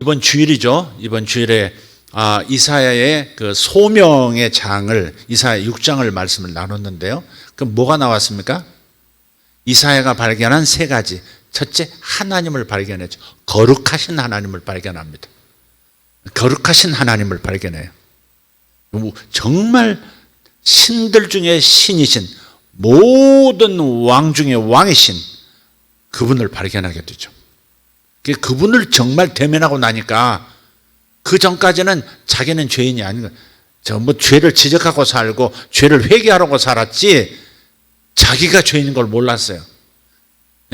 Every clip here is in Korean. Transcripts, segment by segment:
이번 주일이죠. 이번 주일에 이사야의 그 소명의 장을, 이사야 6장을 말씀을 나눴는데요. 그럼 뭐가 나왔습니까? 이사야가 발견한 세 가지. 첫째, 하나님을 발견했죠. 거룩하신 하나님을 발견합니다. 거룩하신 하나님을 발견해요. 정말 신들 중에 신이신, 모든 왕 중에 왕이신 그분을 발견하게 되죠. 그분을 정말 대면하고 나니까 그 전까지는 자기는 죄인이 아닌 거예요. 죄를 지적하고 살고 죄를 회개하라고 살았지 자기가 죄인인 걸 몰랐어요.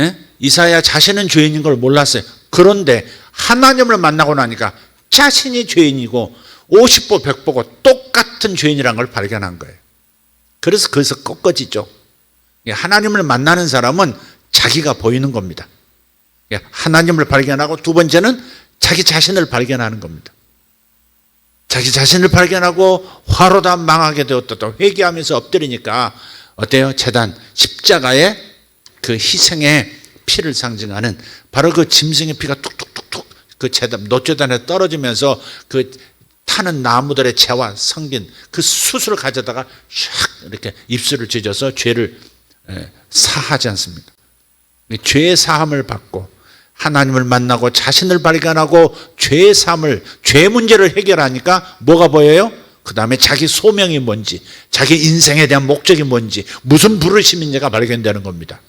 예? 이사야 자신은 죄인인 걸 몰랐어요. 그런데 하나님을 만나고 나니까 자신이 죄인이고 50보 100보고 똑같은 죄인이라는 걸 발견한 거예요. 그래서 거기서 꺾어지죠. 하나님을 만나는 사람은 자기가 보이는 겁니다. 하나님을 발견하고 두 번째는 자기 자신을 발견하는 겁니다. 자기 자신을 발견하고 화로 다 망하게 되었다. 또 회개하면서 엎드리니까 어때요? 제단, 십자가의 그 희생의 피를 상징하는 바로 그 짐승의 피가 툭툭툭툭 그 제단, 노제단에 떨어지면서 그 타는 나무들의 재와 성긴 그 숯을 가져다가 샥 이렇게 입술을 찢어서 죄를 사하지 않습니까? 죄의 사함을 받고 하나님을 만나고 자신을 발견하고 죄의 삶을, 죄 문제를 해결하니까 뭐가 보여요? 그 다음에 자기 소명이 뭔지, 자기 인생에 대한 목적이 뭔지, 무슨 부르심인지가 발견되는 겁니다.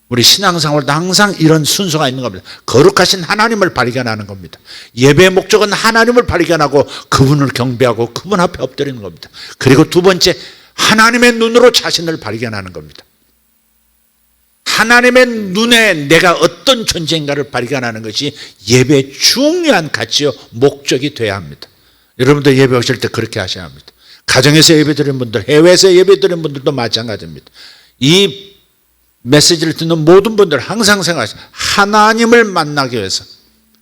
우리 신앙생활도 항상 이런 순서가 있는 겁니다. 거룩하신 하나님을 발견하는 겁니다. 예배의 목적은 하나님을 발견하고 그분을 경배하고 그분 앞에 엎드리는 겁니다. 그리고 두 번째, 하나님의 눈으로 자신을 발견하는 겁니다. 하나님의 눈에 내가 어떤 존재인가를 발견하는 것이 예배의 중요한 가치요 목적이 돼야 합니다. 여러분들 예배 오실 때 그렇게 하셔야 합니다. 가정에서 예배드리는 분들, 해외에서 예배드리는 분들도 마찬가지입니다. 이 메시지를 듣는 모든 분들 항상 생각하세요. 하나님을 만나기 위해서.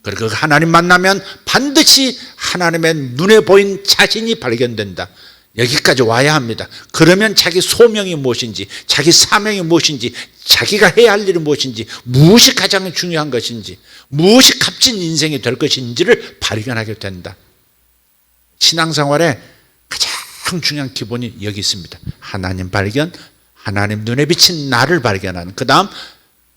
그리고 하나님 만나면 반드시 하나님의 눈에 보인 자신이 발견된다. 여기까지 와야 합니다. 그러면 자기 소명이 무엇인지, 자기 사명이 무엇인지, 자기가 해야 할 일이 무엇인지, 무엇이 가장 중요한 것인지, 무엇이 값진 인생이 될 것인지를 발견하게 된다. 신앙생활에 가장 중요한 기본이 여기 있습니다. 하나님 발견, 하나님 눈에 비친 나를 발견하는, 그 다음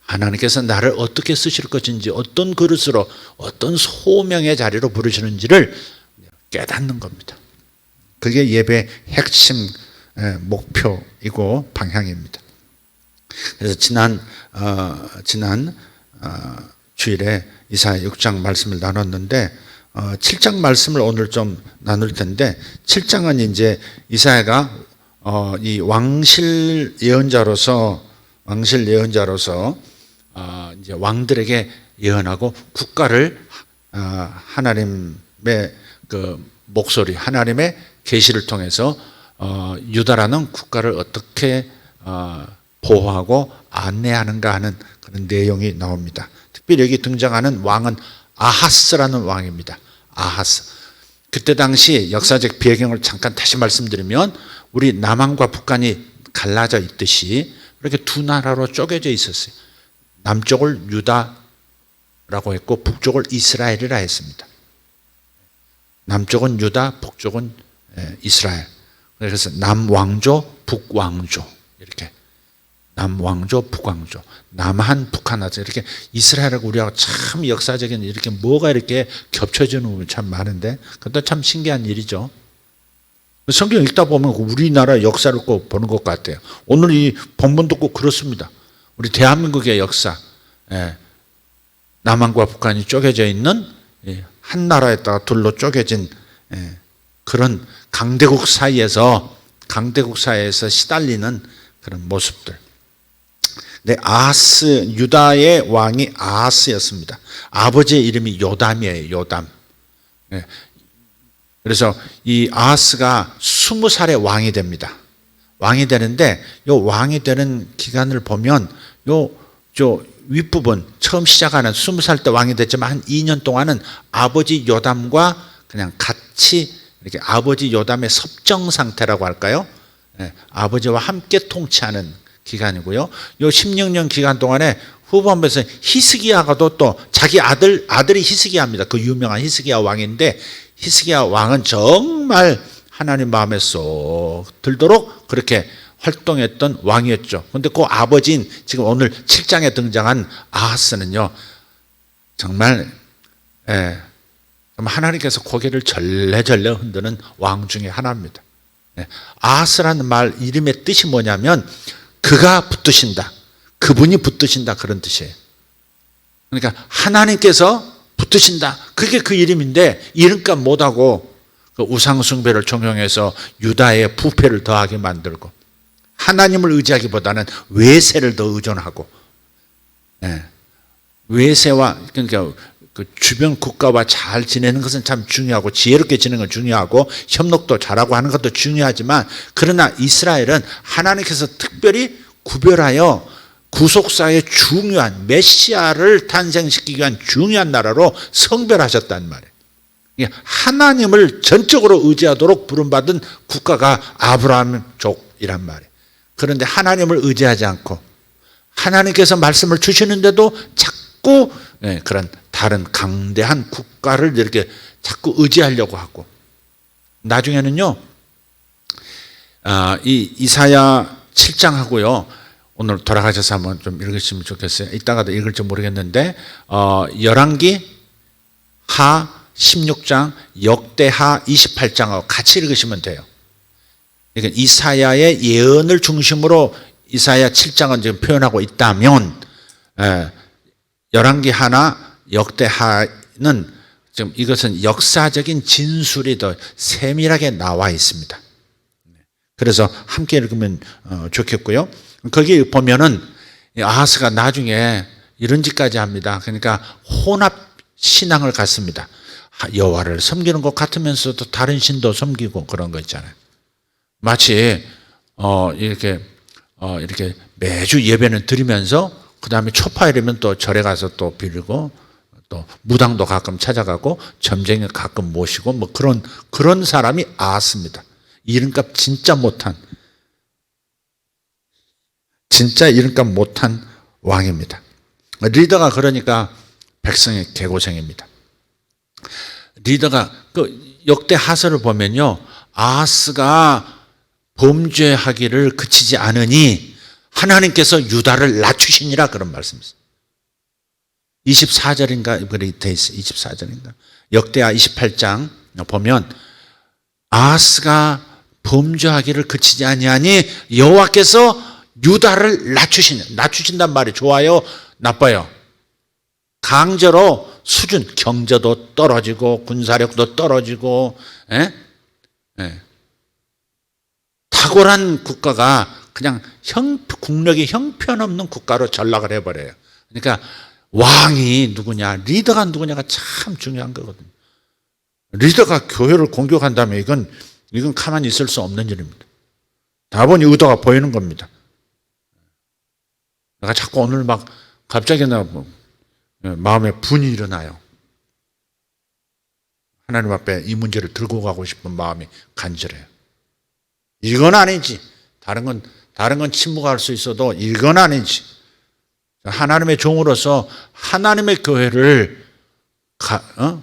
하나님께서 나를 어떻게 쓰실 것인지, 어떤 그릇으로, 어떤 소명의 자리로 부르시는지를 깨닫는 겁니다. 그게 예배의 핵심 목표이고 방향입니다. 그래서 지난 주일에 이사야 6장 말씀을 나눴는데 7장 말씀을 오늘 좀 나눌 텐데 7장은 이제 이사야가 이 왕실 예언자로서 이제 왕들에게 예언하고 국가를 하나님의 그 목소리, 하나님의 계시를 통해서 유다라는 국가를 어떻게 보호하고 안내하는가 하는 그런 내용이 나옵니다. 특별히 여기 등장하는 왕은 아하스라는 왕입니다. 아하스. 그때 당시 역사적 배경을 잠깐 다시 말씀드리면 우리 남한과 북한이 갈라져 있듯이 이렇게 두 나라로 쪼개져 있었어요. 남쪽을 유다라고 했고 북쪽을 이스라엘이라 했습니다. 남쪽은 유다, 북쪽은 이스라엘. 그래서 남왕조, 북왕조 이렇게 남왕조, 북왕조, 남한, 북한하죠. 이렇게 이스라엘하고 우리하고 참 역사적인 이렇게 뭐가 이렇게 겹쳐지는 부분이 참 많은데 그것도 참 신기한 일이죠. 성경 읽다 보면 우리나라 역사를 꼭 보는 것 같아요. 오늘 이 본문도 꼭 그렇습니다. 우리 대한민국의 역사, 남한과 북한이 쪼개져 있는 한 나라에다가 둘로 쪼개진 그런 강대국 사이에서 시달리는 그런 모습들. 네, 아하스, 유다의 왕이 아하스였습니다. 아버지의 이름이 요담이에요. 요담. 그래서 이 아하스가 20살에 왕이 됩니다. 왕이 되는데 요 왕이 되는 기간을 보면 저 윗부분 처음 시작하는 20살 때 왕이 됐지만 한 2년 동안은 아버지 요담과 그냥 같이 이렇게 아버지 요담의 섭정 상태라고 할까요? 아버지와 함께 통치하는 기간이고요. 요 16년 기간 동안에 후반부에서 히스기야가도 또 자기 아들이 히스기야입니다. 그 유명한 히스기야 왕인데 히스기야 왕은 정말 하나님 마음에 쏙 들도록 그렇게 활동했던 왕이었죠. 그런데 그 아버지인 지금 오늘 7장에 등장한 아하스는요, 정말 하나님께서 고개를 절레절레 흔드는 왕 중에 하나입니다. 아하스라는 말 이름의 뜻이 뭐냐면 그가 붙드신다, 그분이 붙드신다, 그런 뜻이에요. 그러니까 하나님께서 붙드신다, 그게 그 이름인데 이름값 못하고 그 우상숭배를 종용해서 유다의 부패를 더하게 만들고 하나님을 의지하기보다는 외세를 더 의존하고, 외세와 그러니까 그 주변 국가와 잘 지내는 것은 참 중요하고 지혜롭게 지내는 건 중요하고 협력도 잘하고 하는 것도 중요하지만, 그러나 이스라엘은 하나님께서 특별히 구별하여 구속사의 중요한 메시아를 탄생시키기 위한 중요한 나라로 성별하셨단 말이에요. 하나님을 전적으로 의지하도록 부름받은 국가가 아브라함족이란 말이에요. 그런데 하나님을 의지하지 않고 하나님께서 말씀을 주시는데도 자꾸 그런 다른 강대한 국가를 이렇게 자꾸 의지하려고 하고, 나중에는요, 이 이사야 7장하고요, 오늘 돌아가셔서 한번 좀 읽으시면 좋겠어요. 이따가도 읽을지 모르겠는데, 열왕기 하 16장, 역대하 28장하고 같이 읽으시면 돼요. 그러니까 이사야의 예언을 중심으로 이사야 7장은 지금 표현하고 있다면, 열왕기 하나, 역대하는 지금 이것은 역사적인 진술이 더 세밀하게 나와 있습니다. 그래서 함께 읽으면 좋겠고요. 거기 보면은 아하스가 나중에 이런 짓까지 합니다. 그러니까 혼합 신앙을 갖습니다. 여호와를 섬기는 것 같으면서도 다른 신도 섬기고 그런 거 있잖아요. 마치 이렇게 매주 예배는 드리면서 그 다음에 초파일이면 또 절에 가서 또 빌고 또 무당도 가끔 찾아가고 점쟁이 가끔 모시고 뭐 그런 사람이 아하스입니다. 이름값 진짜 이름값 못한 왕입니다. 리더가 그러니까 백성의 개고생입니다. 리더가 그 역대 하서를 보면요, 아하스가 범죄하기를 그치지 않으니 하나님께서 유다를 낮추시니라, 그런 말씀이있어요. 24절인가 그렇게 돼 있어요. 24절인가. 역대하 28장 보면 아하스가 범죄하기를 그치지 아니하니 여호와께서 유다를 낮추신단 말이 좋아요, 나빠요? 강제로 수준, 경제도 떨어지고 군사력도 떨어지고 탁월한 국가가 그냥 국력이 형편없는 국가로 전락을 해버려요. 그러니까 왕이 누구냐, 리더가 누구냐가 참 중요한 거거든요. 리더가 교회를 공격한다면 이건 가만히 있을 수 없는 일입니다. 다분히 의도가 보이는 겁니다. 내가 자꾸 오늘 막 갑자기 마음에 분이 일어나요. 하나님 앞에 이 문제를 들고 가고 싶은 마음이 간절해요. 이건 아니지. 다른 건 침묵할 수 있어도 이건 아니지. 하나님의 종으로서 하나님의 교회를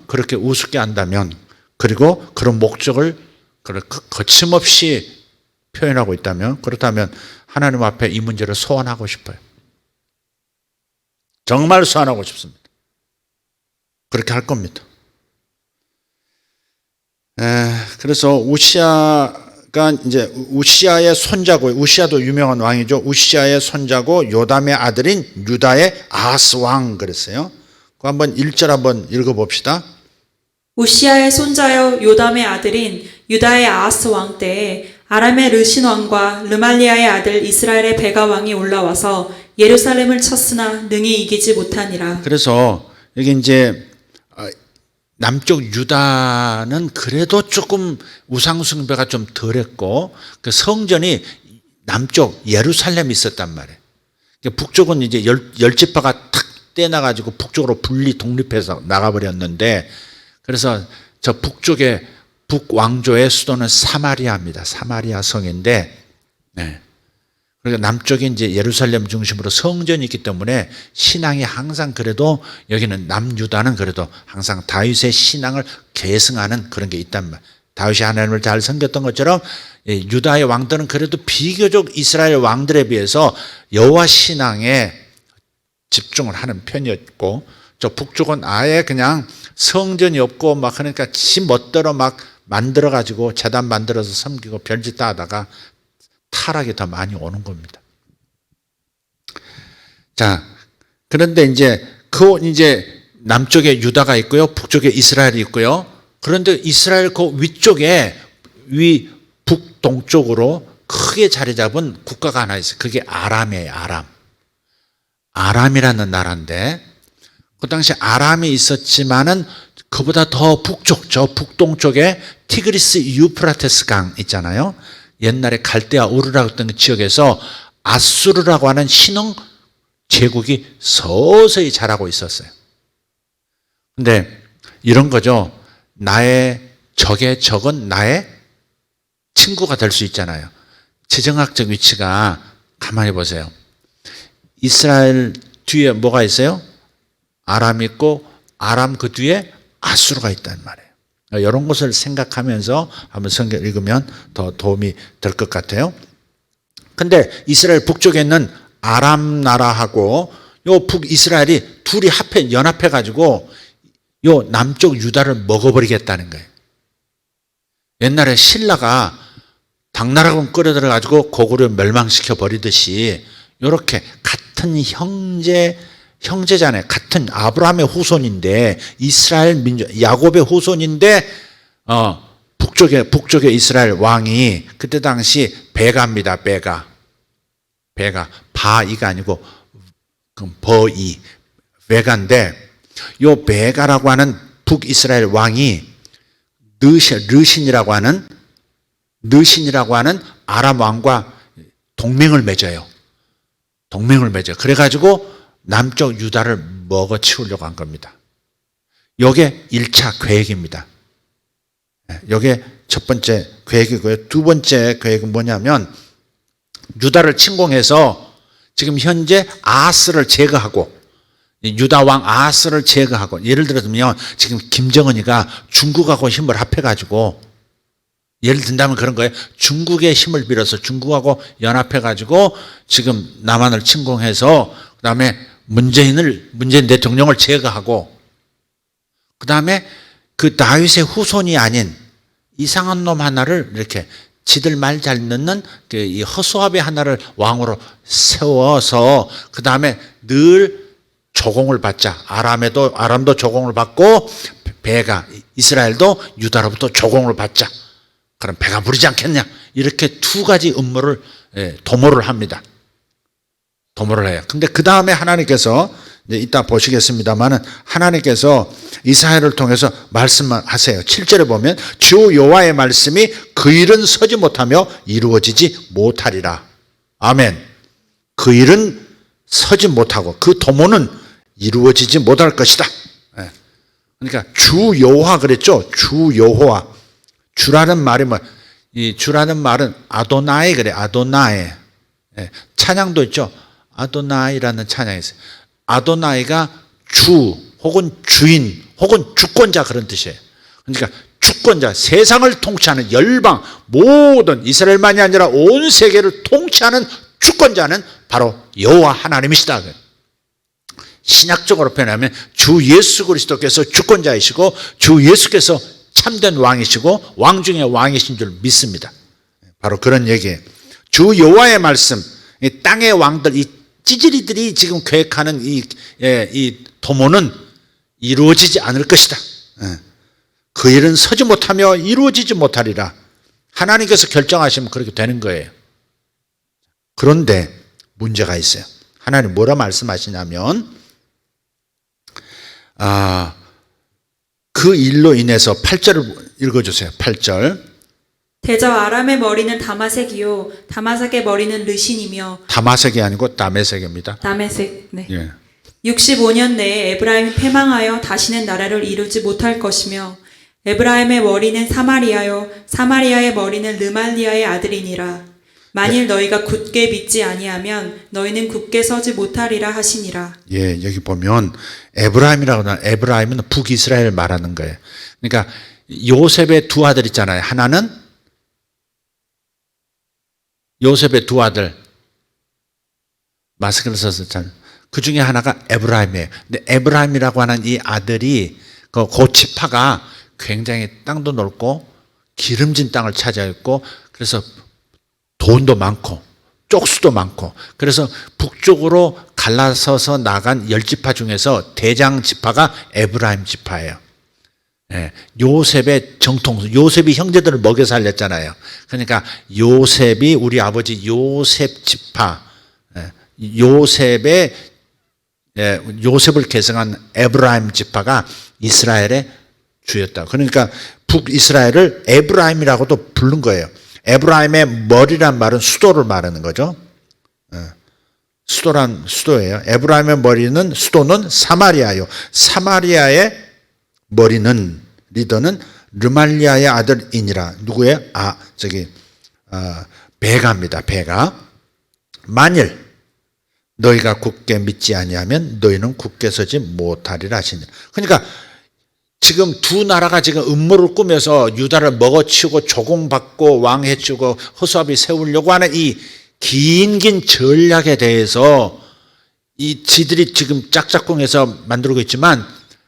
그렇게 우습게 한다면, 그리고 그런 목적을 거침없이 표현하고 있다면, 그렇다면 하나님 앞에 이 문제를 소환하고 싶어요. 정말 소환하고 싶습니다. 그렇게 할 겁니다. 그래서 우시아가 이제 우시아의 손자고, 우시아도 유명한 왕이죠. 우시아의 손자고 요담의 아들인 유다의 아하스 왕 그랬어요. 그 한번 1절 한번 읽어봅시다. 우시아의 손자여 요담의 아들인 유다의 아하스 왕 때에 아람의 르신 왕과 르말리아의 아들 이스라엘의 베가 왕이 올라와서 예루살렘을 쳤으나 능히 이기지 못하니라. 그래서 여기 이제 남쪽 유다는 그래도 조금 우상숭배가 좀 덜했고, 그 성전이 남쪽 예루살렘에 있었단 말이에요. 북쪽은 이제 열 지파가 탁 떼나가지고 북쪽으로 독립해서 나가버렸는데, 그래서 저 북쪽에 북왕조의 수도는 사마리아입니다. 사마리아 성인데, 그러니까 남쪽에 이제 예루살렘 중심으로 성전이 있기 때문에 신앙이 항상 그래도 여기는 남유다는 그래도 항상 다윗의 신앙을 계승하는 그런 게 있단 말이에요. 다윗이 하나님을 잘 섬겼던 것처럼 유다의 왕들은 그래도 비교적 이스라엘 왕들에 비해서 여호와 신앙에 집중을 하는 편이었고, 저 북쪽은 아예 그냥 성전이 없고 막 그러니까 지 멋대로 막 만들어 가지고 제단 만들어서 섬기고 별짓 다 하다가 타락이 더 많이 오는 겁니다. 자, 그런데 이제 남쪽에 유다가 있고요, 북쪽에 이스라엘이 있고요. 그런데 이스라엘 그 위쪽에 북동쪽으로 크게 자리 잡은 국가가 하나 있어요. 그게 아람이에요. 아람이라는 나라인데, 그 당시 아람이 있었지만은 그보다 더 북쪽, 저 북동쪽에 티그리스 유프라테스 강 있잖아요. 옛날에 갈대아 우르라고 했던 그 지역에서 아수르라고 하는 신흥 제국이 서서히 자라고 있었어요. 근데 이런 거죠. 나의 적의 적은 나의 친구가 될 수 있잖아요. 지정학적 위치가 가만히 보세요. 이스라엘 뒤에 뭐가 있어요? 아람 있고 아람 그 뒤에 아수르가 있단 말이에요. 이런 것을 생각하면서 한번 성경 읽으면 더 도움이 될 것 같아요. 근데 이스라엘 북쪽에 있는 아람 나라하고 요 북이스라엘이 둘이 연합해 가지고 요 남쪽 유다를 먹어버리겠다는 거예요. 옛날에 신라가 당나라군 끌어들여 가지고 고구려 멸망시켜 버리듯이 요렇게 같은 형제잖아요. 같은 아브라함의 후손인데, 이스라엘 민족 야곱의 후손인데, 북쪽에 이스라엘 왕이 그때 당시 베가입니다. 베가 바이가 아니고 버이 베가인데, 요 베가라고 하는 북이스라엘 왕이 르신이라고 하는 아람 왕과 동맹을 맺어요. 그래가지고 남쪽 유다를 먹어치우려고 한 겁니다. 이게 1차 계획입니다. 이게 첫 번째 계획이고요. 두 번째 계획은 뭐냐면, 유다를 침공해서 지금 현재 아하스를 제거하고, 유다 왕 아하스를 제거하고, 예를 들면 지금 김정은이가 중국하고 힘을 합해가지고, 예를 든다면 그런 거예요. 중국의 힘을 빌어서 중국하고 연합해가지고 지금 남한을 침공해서 그 다음에 문재인 대통령을 제거하고, 그 다음에 그 다윗의 후손이 아닌 이상한 놈 하나를 이렇게 지들 말 잘 듣는 이 허수아비 하나를 왕으로 세워서 그 다음에 늘 조공을 받자. 아람도 조공을 받고 이스라엘도 유다로부터 조공을 받자. 그럼 배가 부르지 않겠냐? 이렇게 두 가지 음모를 도모를 합니다. 도모를 해요. 근데 그 다음에 하나님께서 이따 보시겠습니다만은 하나님께서 이사야를 통해서 말씀하세요. 7절에 보면 주 여호와의 말씀이 그 일은 서지 못하며 이루어지지 못하리라. 아멘. 그 일은 서지 못하고 그 도모는 이루어지지 못할 것이다. 그러니까 주 여호와 그랬죠. 주 여호와. 주라는 말이 이 주라는 말은 아도나이 그래. 아도나이. 찬양도 있죠. 아도나이라는 찬양이 있어요. 아도나이가 주 혹은 주인 혹은 주권자 그런 뜻이에요. 그러니까 주권자, 세상을 통치하는 열방 모든 이스라엘만이 아니라 온 세계를 통치하는 주권자는 바로 여호와 하나님이시다. 신약적으로 표현하면 주 예수 그리스도께서 주권자이시고 주 예수께서 참된 왕이시고 왕 중에 왕이신 줄 믿습니다. 바로 그런 얘기예요. 주 여호와의 말씀, 이 땅의 왕들, 이 찌질이들이 지금 계획하는 이 도모는 이루어지지 않을 것이다. 그 일은 서지 못하며 이루어지지 못하리라. 하나님께서 결정하시면 그렇게 되는 거예요. 그런데 문제가 있어요. 하나님 뭐라 말씀하시냐면 그 일로 인해서 8절을 읽어주세요. 8절. 대저 아람의 머리는 다마색이요 다마색의 머리는 르신이며. 다마색이 아니고 다메색입니다. 다메색. 네. 예. 65년 내에 에브라임이 패망하여 다시는 나라를 이루지 못할 것이며 에브라임의 머리는 사마리아요 사마리아의 머리는 르말리아의 아들이니라. 만일 너희가 굳게 믿지 아니하면 너희는 굳게 서지 못하리라 하시니라. 예, 여기 보면 에브라임이라고 하면 에브라임은 북이스라엘 말하는 거예요. 그러니까 요셉의 두 아들 있잖아요. 하나는 요셉의 두 아들 마스크를 썼었잖아요. 그 중에 하나가 에브라임이에요. 근데 에브라임이라고 하는 이 아들이 그 지파가 굉장히 땅도 넓고 기름진 땅을 차지했고 그래서 돈도 많고 쪽수도 많고 그래서 북쪽으로 갈라서서 나간 10지파 중에서 대장 지파가 에브라임 지파예요. 예, 요셉의 정통, 요셉이 형제들을 먹여 살렸잖아요. 그러니까 요셉이 우리 아버지 요셉 지파, 요셉의 요셉을 계승한 에브라임 지파가 이스라엘의 주였다. 그러니까 북이스라엘을 에브라임이라고도 부른 거예요. 에브라임의 머리란 말은 수도를 말하는 거죠. 수도예요. 에브라임의 머리는 수도는 사마리아요. 사마리아의 머리는 리더는 르말리아의 아들이니라. 누구예요? 베가입니다. 베가. 만일 너희가 굳게 믿지 아니하면 너희는 굳게 서지 못하리라 하시니라. 그러니까 지금 두 나라가 지금 음모를 꾸며서 유다를 먹어치우고 조공받고 왕해치우고 허수아비 세우려고 하는 이 긴 전략에 대해서 이 지들이 지금 짝짝꿍해서 만들고 있지만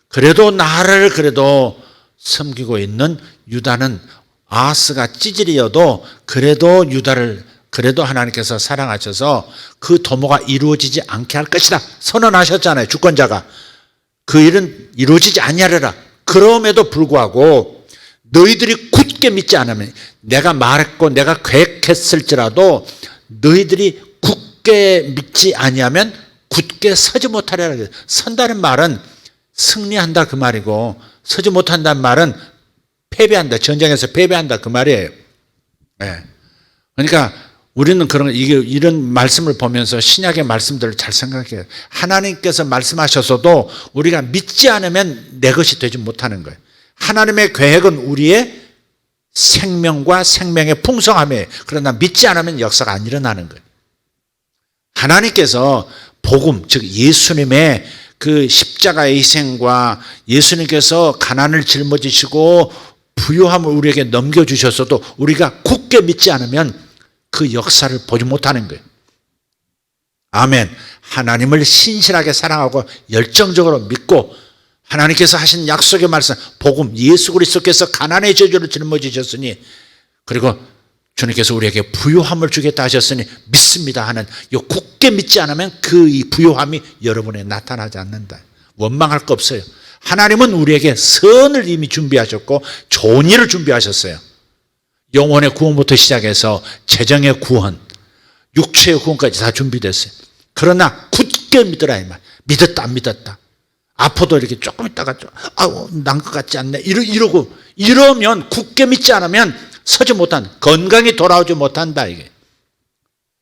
그래도 나라를 그래도 섬기고 있는 유다는 아하스가 찌질이어도 그래도 유다를 그래도 하나님께서 사랑하셔서 그 도모가 이루어지지 않게 할 것이다 선언하셨잖아요. 주권자가. 그 일은 이루어지지 아니하리라. 그럼에도 불구하고 너희들이 굳게 믿지 않으면 내가 말했고 내가 계획했을지라도 너희들이 굳게 믿지 아니하면 굳게 서지 못하리라. 선다는 말은 승리한다 그 말이고 서지 못한다는 말은 패배한다. 전쟁에서 패배한다 그 말이에요. 네. 그러니까 우리는 이런 말씀을 보면서 신약의 말씀들을 잘 생각해요. 하나님께서 말씀하셔서도 우리가 믿지 않으면 내 것이 되지 못하는 거예요. 하나님의 계획은 우리의 생명과 생명의 풍성함이에요. 그러나 믿지 않으면 역사가 안 일어나는 거예요. 하나님께서 복음, 즉 예수님의 그 십자가의 희생과 예수님께서 가난을 짊어지시고 부유함을 우리에게 넘겨주셨어도 우리가 굳게 믿지 않으면 그 역사를 보지 못하는 거예요. 아멘. 하나님을 신실하게 사랑하고 열정적으로 믿고 하나님께서 하신 약속의 말씀, 복음, 예수 그리스도께서 가난의 저주를 짊어지셨으니 그리고 주님께서 우리에게 부유함을 주겠다 하셨으니 믿습니다 하는 이 굳게 믿지 않으면 그 이 부유함이 여러분에 나타나지 않는다. 원망할 거 없어요. 하나님은 우리에게 선을 이미 준비하셨고 좋은 일을 준비하셨어요. 영혼의 구원부터 시작해서 재정의 구원, 육체의 구원까지 다 준비됐어요. 그러나 굳게 믿으라 이 말. 믿었다 안 믿었다. 아파도 이렇게 조금 있다가 난 것 같지 않네 이러면 굳게 믿지 않으면 서지 못한다. 건강이 돌아오지 못한다 이게.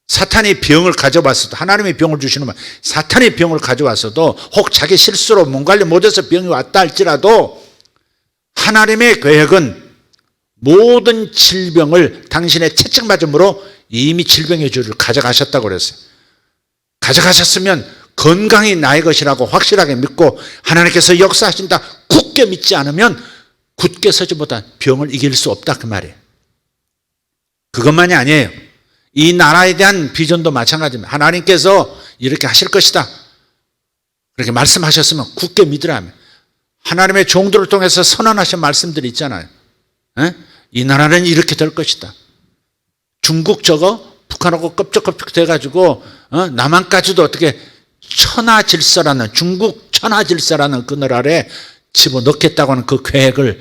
사탄이 병을 가져왔어도 하나님의 병을 주시는 말 사탄의 병을 가져왔어도 혹 자기 실수로 몸 관리 못해서 병이 왔다 할지라도 하나님의 계획은 모든 질병을 당신의 채찍맞음으로 이미 질병의 주를 가져가셨다고 그랬어요. 가져가셨으면 건강이 나의 것이라고 확실하게 믿고 하나님께서 역사하신다 굳게 믿지 않으면 굳게 서지 못한 병을 이길 수 없다 그 말이에요. 그것만이 아니에요. 이 나라에 대한 비전도 마찬가지입니다. 하나님께서 이렇게 하실 것이다 그렇게 말씀하셨으면 굳게 믿으라면 하나님의 종들을 통해서 선언하신 말씀들이 있잖아요. 이 나라는 이렇게 될 것이다. 중국 저거 북한하고 껍적껍적 돼가지고 남한까지도 어떻게 천하질서라는 중국 천하질서라는 그늘 아래 집어넣겠다고 하는 그 계획을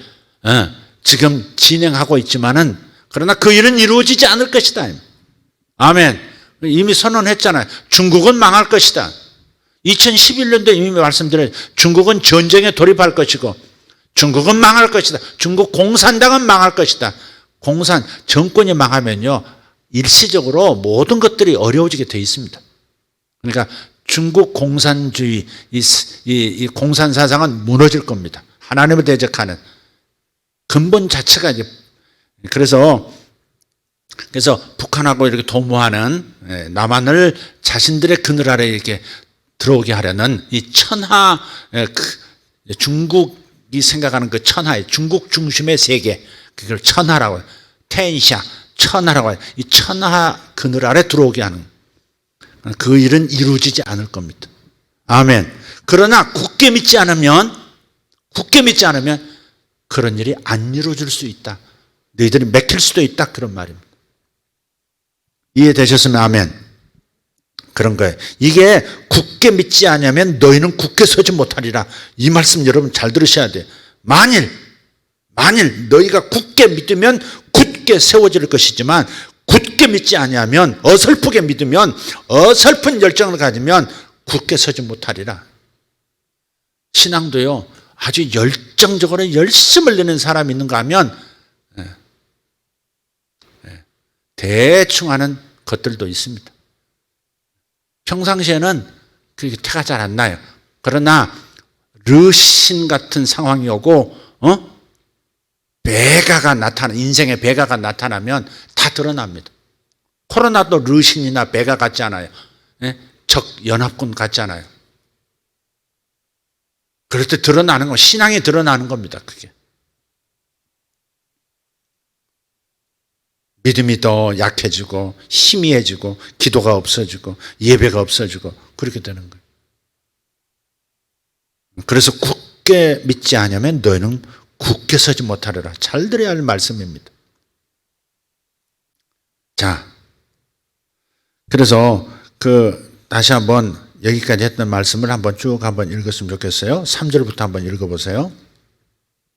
지금 진행하고 있지만은 그러나 그 일은 이루어지지 않을 것이다. 아멘. 이미 선언했잖아요. 중국은 망할 것이다. 2011년도에 이미 말씀드려요. 중국은 전쟁에 돌입할 것이고 중국은 망할 것이다. 중국 공산당은 망할 것이다. 정권이 망하면요 일시적으로 모든 것들이 어려워지게 되어 있습니다. 그러니까 중국 공산주의 이 공산 사상은 무너질 겁니다. 하나님을 대적하는 근본 자체가 이제 그래서 그래서 북한하고 이렇게 도모하는 남한을 자신들의 그늘 아래 이렇게 들어오게 하려는 이 천하, 중국이 생각하는 그 천하의 중국 중심의 세계, 그걸 천하라고 해요. 텐샤, 천하라고 해요. 이 천하 그늘 아래 들어오게 하는 그 일은 이루어지지 않을 겁니다. 아멘. 그러나 굳게 믿지 않으면 그런 일이 안 이루어질 수 있다. 너희들이 맥힐 수도 있다. 그런 말입니다. 이해되셨으면 아멘. 그런 거예요. 이게 굳게 믿지 않으면 너희는 굳게 서지 못하리라. 이 말씀 여러분 잘 들으셔야 돼요. 만일 너희가 굳게 믿으면 굳게 세워질 것이지만 굳게 믿지 않으면 어설프게 믿으면 어설픈 열정을 가지면 굳게 서지 못하리라. 신앙도요. 아주 열정적으로 열심을 내는 사람이 있는가 하면 대충 하는 것들도 있습니다. 평상시에는 그게 태가 잘 안 나요. 그러나 르신 같은 상황이 오고 배가가 인생의 배가가 나타나면 다 드러납니다. 코로나도 르신이나 배가 같지 않아요. 적연합군 같지 않아요. 그럴 때 드러나는 거, 신앙이 드러나는 겁니다. 그게. 믿음이 더 약해지고 희미해지고 기도가 없어지고 예배가 없어지고 그렇게 되는 거예요. 그래서 굳게 믿지 않으면 너희는 굳게 서지 못하리라. 잘 들어야 할 말씀입니다. 자, 그래서 다시 한번 여기까지 했던 말씀을 한번 쭉 한번 읽었으면 좋겠어요. 3절부터 한번 읽어보세요.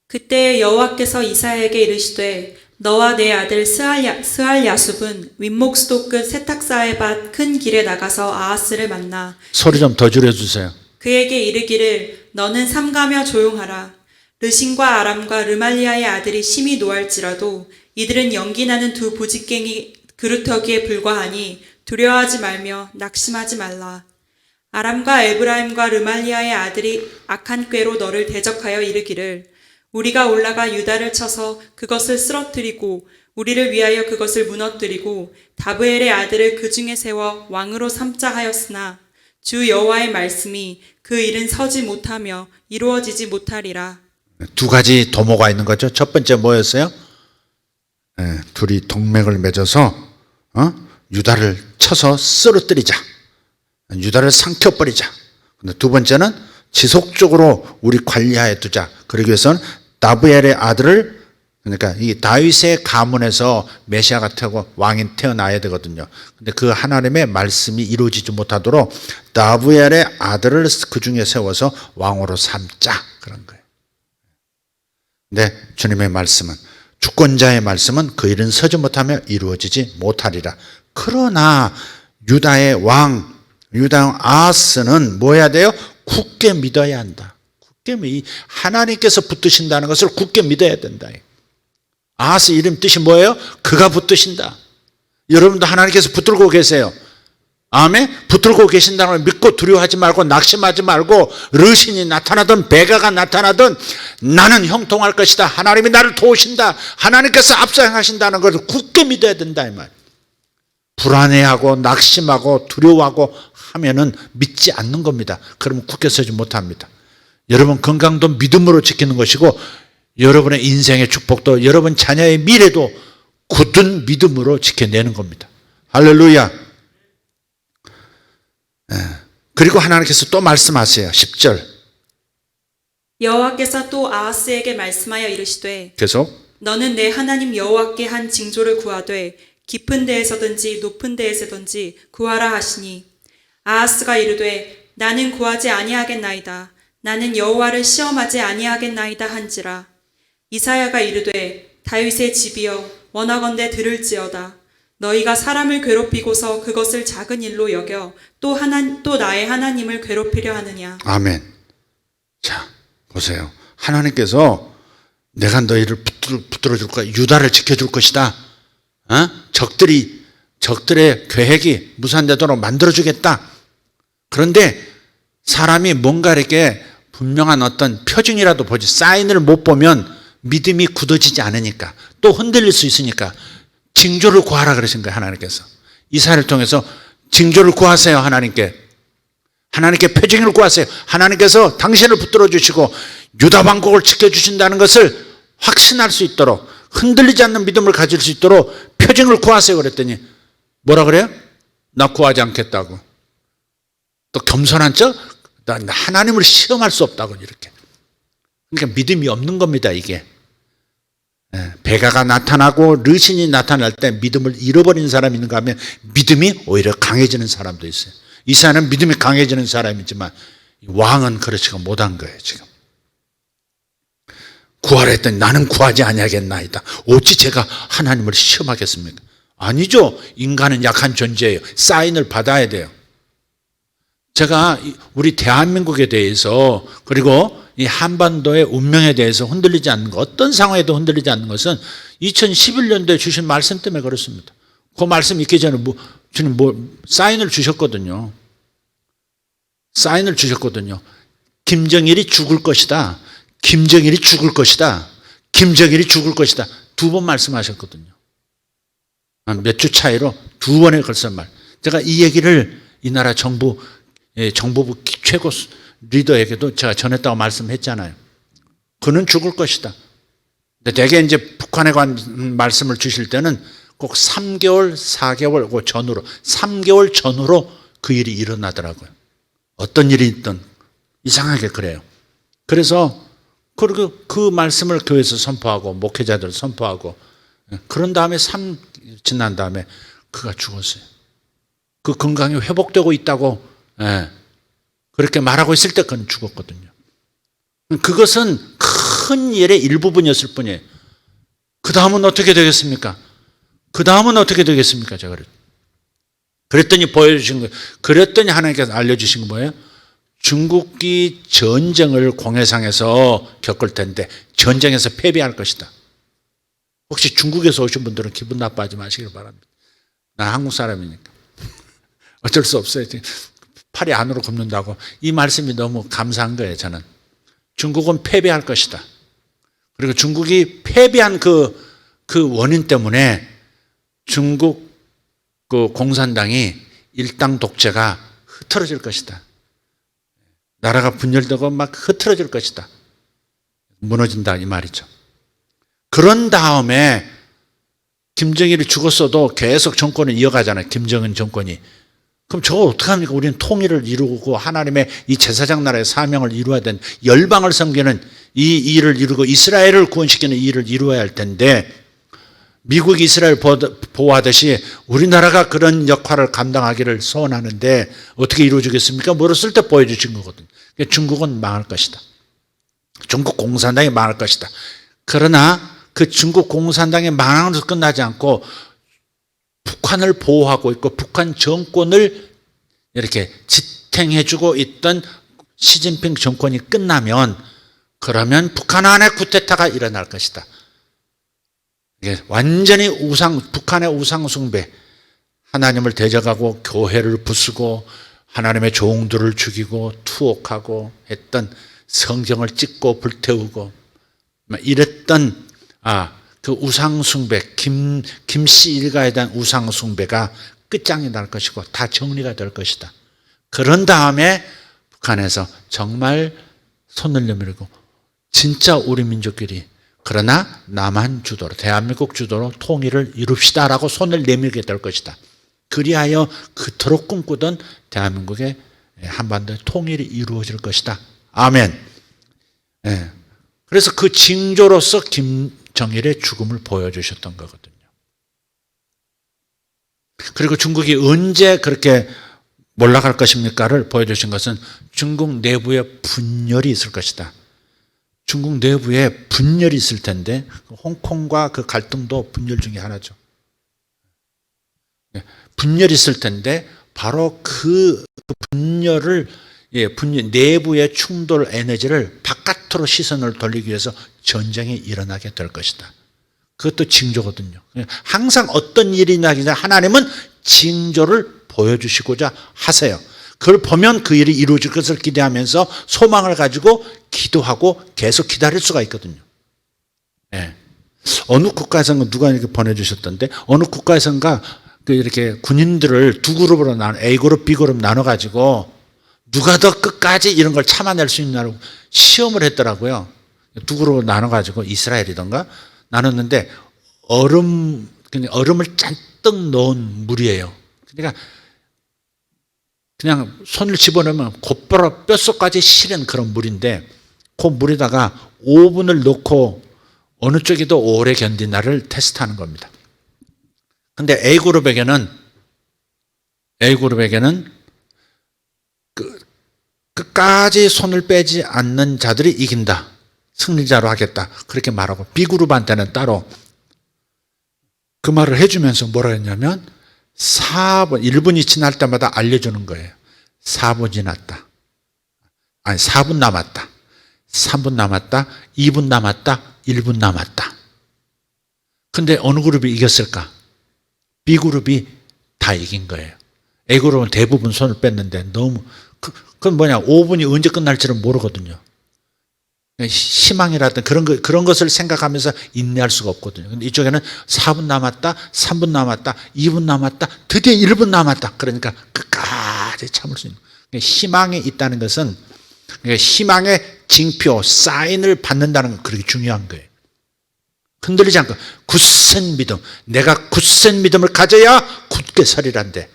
그때 여호와께서 이사야에게 이르시되 너와 내 아들 스알야숲은 윗목수도 끝 세탁사의 밭 큰 길에 나가서 아하스를 만나 소리 좀 더 줄여주세요. 그에게 이르기를 너는 삼가며 조용하라. 르신과 아람과 르말리아의 아들이 심히 노할지라도 이들은 연기나는 두 부직갱이 그루터기에 불과하니 두려워하지 말며 낙심하지 말라. 아람과 에브라임과 르말리아의 아들이 악한 꾀로 너를 대적하여 이르기를 우리가 올라가 유다를 쳐서 그것을 쓰러뜨리고 우리를 위하여 그것을 무너뜨리고 다브엘의 아들을 그 중에 세워 왕으로 삼자 하였으나 주 여호와의 말씀이 그 일은 서지 못하며 이루어지지 못하리라. 두 가지 도모가 있는 거죠. 첫 번째 뭐였어요? 둘이 동맹을 맺어서 유다를 쳐서 쓰러뜨리자. 유다를 삼켜버리자. 근데 두 번째는 지속적으로 우리 관리하에 두자. 그러기 위해서는 다브엘의 아들을, 그러니까 이 다윗의 가문에서 메시아가 왕이 태어나야 되거든요. 근데 그 하나님의 말씀이 이루어지지 못하도록 다브엘의 아들을 그 중에 세워서 왕으로 삼자. 그런 거예요. 근데 주님의 말씀은, 주권자의 말씀은 그 일은 서지 못하며 이루어지지 못하리라. 그러나 유다의 왕 아하스는 뭐 해야 돼요? 굳게 믿어야 한다. 하나님께서 붙드신다는 것을 굳게 믿어야 된다. 아하스 이름 뜻이 뭐예요? 그가 붙드신다. 여러분도 하나님께서 붙들고 계세요. 아멘? 붙들고 계신다는 걸 믿고 두려워하지 말고 낙심하지 말고 르신이 나타나든 베가가 나타나든 나는 형통할 것이다. 하나님이 나를 도우신다. 하나님께서 앞서 행하신다는 것을 굳게 믿어야 된다. 이 말. 불안해하고 낙심하고 두려워하고 하면은 믿지 않는 겁니다. 그러면 굳게 서지 못합니다. 여러분 건강도 믿음으로 지키는 것이고 여러분의 인생의 축복도 여러분 자녀의 미래도 굳은 믿음으로 지켜내는 겁니다. 할렐루야. 그리고 하나님께서 또 말씀하세요. 10절. 여호와께서 또 아하스에게 말씀하여 이르시되 계속. 너는 내 하나님 여호와께 한 징조를 구하되 깊은 데에서든지 높은 데에서든지 구하라 하시니 아하스가 이르되 나는 구하지 아니하겠나이다. 나는 여호와를 시험하지 아니하겠나이다 한지라. 이사야가 이르되 다윗의 집이여 원하건대 들을지어다. 너희가 사람을 괴롭히고서 그것을 작은 일로 여겨 또 나의 하나님을 괴롭히려 하느냐. 아멘. 자, 보세요. 하나님께서 내가 너희를 붙들어 줄 거야. 유다를 지켜줄 것이다. 적들의 계획이 무산되도록 만들어주겠다. 그런데 사람이 뭔가 이렇게 분명한 어떤 표징이라도 보지, 사인을 못 보면 믿음이 굳어지지 않으니까, 또 흔들릴 수 있으니까 징조를 구하라 그러신 거예요, 하나님께서. 이사야를 통해서 징조를 구하세요, 하나님께. 하나님께 표징을 구하세요. 하나님께서 당신을 붙들어 주시고 유다 왕국을 지켜주신다는 것을 확신할 수 있도록, 흔들리지 않는 믿음을 가질 수 있도록 표징을 구하세요 그랬더니 뭐라 그래요? 나 구하지 않겠다고. 또 겸손한 척? 나 하나님을 시험할 수 없다고 이렇게. 그러니까 믿음이 없는 겁니다, 이게. 베가가 나타나고 르신이 나타날 때 믿음을 잃어버린 사람이 있는가 하면 믿음이 오히려 강해지는 사람도 있어요. 이사야는 믿음이 강해지는 사람이지만 왕은 그렇지가 못한 거예요, 지금. 구하라 했더니 나는 구하지 아니하겠나이다. 어찌 제가 하나님을 시험하겠습니까? 아니죠. 인간은 약한 존재예요. 사인을 받아야 돼요. 제가 우리 대한민국에 대해서, 그리고 이 한반도의 운명에 대해서 흔들리지 않는 것, 어떤 상황에도 흔들리지 않는 것은 2011년도에 주신 말씀 때문에 그렇습니다. 그 말씀 있기 전에 주님 사인을 주셨거든요. 사인을 주셨거든요. 김정일이 죽을 것이다. 김정일이 죽을 것이다. 김정일이 죽을 것이다. 2번 말씀하셨거든요. 몇 주 차이로 2번에 걸쳐 말. 제가 이 얘기를 이 나라 정부부 최고 리더에게도 제가 전했다고 말씀했잖아요. 그는 죽을 것이다. 근데 대개 이제 북한에 관한 말씀을 주실 때는 꼭 3개월, 4개월 그 전후로, 3개월 전후로 그 일이 일어나더라고요. 어떤 일이 있든 이상하게 그래요. 그래서 그리고 그 말씀을 교회에서 선포하고 목회자들 선포하고 그런 다음에 지난 다음에 그가 죽었어요. 그 건강이 회복되고 있다고 그렇게 말하고 있을 때 그는 죽었거든요. 그것은 큰 일의 일부분이었을 뿐이에요. 그 다음은 어떻게 되겠습니까? 그 다음은 어떻게 되겠습니까? 제가 그랬더니 보여주신 거예요. 그랬더니 하나님께서 알려주신 거 뭐예요? 중국이 전쟁을 공해상에서 겪을 텐데 전쟁에서 패배할 것이다. 혹시 중국에서 오신 분들은 기분 나빠하지 마시길 바랍니다. 난 한국 사람이니까. 어쩔 수 없어요. 팔이 안으로 굽는다고. 이 말씀이 너무 감사한 거예요, 저는. 중국은 패배할 것이다. 그리고 중국이 패배한 그 원인 때문에 중국 그 공산당이 일당 독재가 흐트러질 것이다. 나라가 분열되고 막 흐트러질 것이다. 무너진다 이 말이죠. 그런 다음에 김정일이 죽었어도 계속 정권을 이어가잖아요. 김정은 정권이. 그럼 저거 어떡합니까? 우리는 통일을 이루고 하나님의 이 제사장 나라의 사명을 이루어야 되는, 열방을 섬기는 이 일을 이루고 이스라엘을 구원시키는 이 일을 이루어야 할 텐데, 미국이 이스라엘 보호하듯이 우리나라가 그런 역할을 감당하기를 소원하는데 어떻게 이루어지겠습니까? 물었을 때 보여주신 거거든요. 중국은 망할 것이다. 중국 공산당이 망할 것이다. 그러나 그 중국 공산당의 망함으로 끝나지 않고 북한을 보호하고 있고 북한 정권을 이렇게 지탱해주고 있던 시진핑 정권이 끝나면, 그러면 북한 안에 쿠데타가 일어날 것이다. 이게 완전히 북한의 우상 숭배, 하나님을 대적하고 교회를 부수고 하나님의 종들을 죽이고 투옥하고 했던, 성경을 찍고 불태우고 이랬던 그 우상 숭배, 김씨 일가에 대한 우상 숭배가 끝장이 날 것이고 다 정리가 될 것이다. 그런 다음에 북한에서 정말 손을 내밀고 진짜 우리 민족끼리, 그러나 남한 주도로, 대한민국 주도로 통일을 이룹시다라고 손을 내밀게 될 것이다. 그리하여 그토록 꿈꾸던 대한민국의 한반도의 통일이 이루어질 것이다. 아멘. 그래서 그 징조로서 김정일의 죽음을 보여주셨던 거거든요. 그리고 중국이 언제 그렇게 몰락할 것입니까를 보여주신 것은 중국 내부에 분열이 있을 것이다. 중국 내부에 분열이 있을 텐데, 홍콩과 그 갈등도 분열 중에 하나죠. 분열이 있을 텐데 바로 그 분열을, 내부의 충돌 에너지를 바깥으로 시선을 돌리기 위해서 전쟁이 일어나게 될 것이다. 그것도 징조거든요. 항상 어떤 일이 나기 전에 하나님은 징조를 보여주시고자 하세요. 그걸 보면 그 일이 이루어질 것을 기대하면서 소망을 가지고 기도하고 계속 기다릴 수가 있거든요. 어느 국가에선가 누가 이렇게 보내주셨던데, 어느 국가에선가 그 이렇게 군인들을 두 그룹으로 A 그룹, B 그룹 나눠가지고 누가 더 끝까지 이런 걸 참아낼 수 있냐고 시험을 했더라고요. 두 그룹으로 나눠가지고 이스라엘이던가 나눴는데 그냥 얼음을 잔뜩 넣은 물이에요. 그러니까 그냥 손을 집어넣으면 곧바로 뼛속까지 시린 그런 물인데 그 물에다가 오븐을 넣고 어느 쪽이 더 오래 견디나를 테스트하는 겁니다. 근데 A그룹에게는 끝까지 손을 빼지 않는 자들이 이긴다. 승리자로 하겠다. 그렇게 말하고 B그룹한테는 따로 그 말을 해주면서 뭐라 했냐면 4분, 1분이 지날 때마다 알려주는 거예요. 4분 지났다. 아니 4분 남았다. 3분 남았다. 2분 남았다. 1분 남았다. 근데 어느 그룹이 이겼을까? B그룹이 다 이긴 거예요. A그룹은 대부분 손을 뺐는데 너무 그건 뭐냐 5분이 언제 끝날지는 모르거든요. 희망이라든 그런 것을 생각하면서 인내할 수가 없거든요. 근데 이쪽에는 4분 남았다, 3분 남았다, 2분 남았다, 드디어 1분 남았다. 그러니까 끝까지 참을 수 있는 거예요. 희망이 있다는 것은 희망의 징표, 사인을 받는다는 건 그렇게 중요한 거예요. 흔들리지 않고 굳센 믿음, 내가 굳센 믿음을 가져야 굳게 서리란데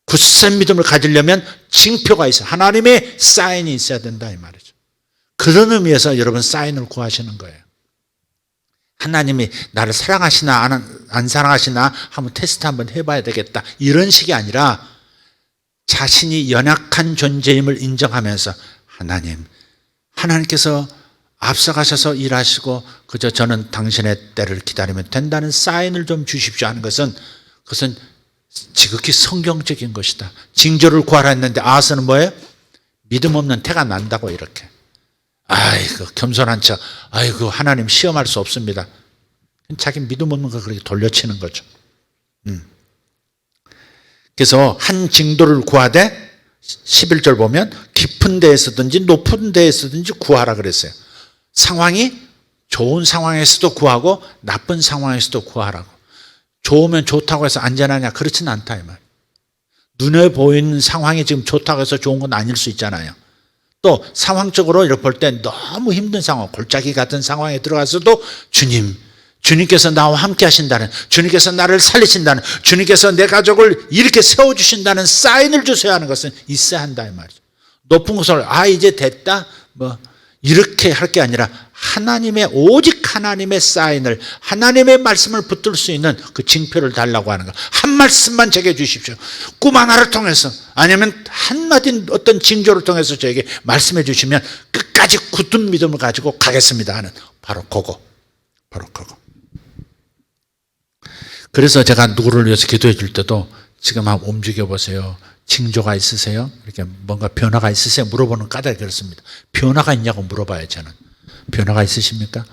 굳센 믿음을 가지려면 징표가 있어요. 하나님의 사인이 있어야 된다 이 말이죠. 그런 의미에서 여러분 사인을 구하시는 거예요. 하나님이 나를 사랑하시나 안 사랑하시나 한번 테스트 한번 해봐야 되겠다 이런 식이 아니라 자신이 연약한 존재임을 인정하면서 하나님께서 앞서가셔서 일하시고 그저 저는 당신의 때를 기다리면 된다는 사인을 좀 주십시오 하는 것은 그것은 지극히 성경적인 것이다. 징조를 구하라 했는데 아하스는 뭐예요? 믿음 없는 태가 난다고 이렇게. 아이고 겸손한 척. 아이고 하나님 시험할 수 없습니다. 자기 믿음 없는 거 그렇게 돌려치는 거죠. 그래서 한 징조를 구하되 11절 보면 깊은 데에서든지 높은 데에서든지 구하라 그랬어요. 상황이 좋은 상황에서도 구하고 나쁜 상황에서도 구하라고. 좋으면 좋다고 해서 안전하냐? 그렇지는 않다 이 말. 눈에 보이는 상황이 지금 좋다고 해서 좋은 건 아닐 수 있잖아요. 또 상황적으로 이렇게 볼 때 너무 힘든 상황, 골짜기 같은 상황에 들어가서도 주님께서 나와 함께 하신다는, 주님께서 나를 살리신다는, 주님께서 내 가족을 이렇게 세워주신다는 사인을 주셔야 하는 것은 있어야 한다 이 말이죠. 높은 곳을 이제 됐다 이렇게 할 게 아니라 오직 하나님의 사인을, 하나님의 말씀을 붙들 수 있는 그 징표를 달라고 하는 거. 한 말씀만 제게 주십시오. 꿈 하나를 통해서 아니면 한마디 어떤 징조를 통해서 저에게 말씀해 주시면 끝까지 굳은 믿음을 가지고 가겠습니다 하는 바로 그거. 그래서 제가 누구를 위해서 기도해 줄 때도 지금 한번 움직여 보세요. 징조가 있으세요? 이렇게 뭔가 변화가 있으세요? 물어보는 까닭이 그렇습니다. 변화가 있냐고 물어봐요 저는. 변화가 있으십니까?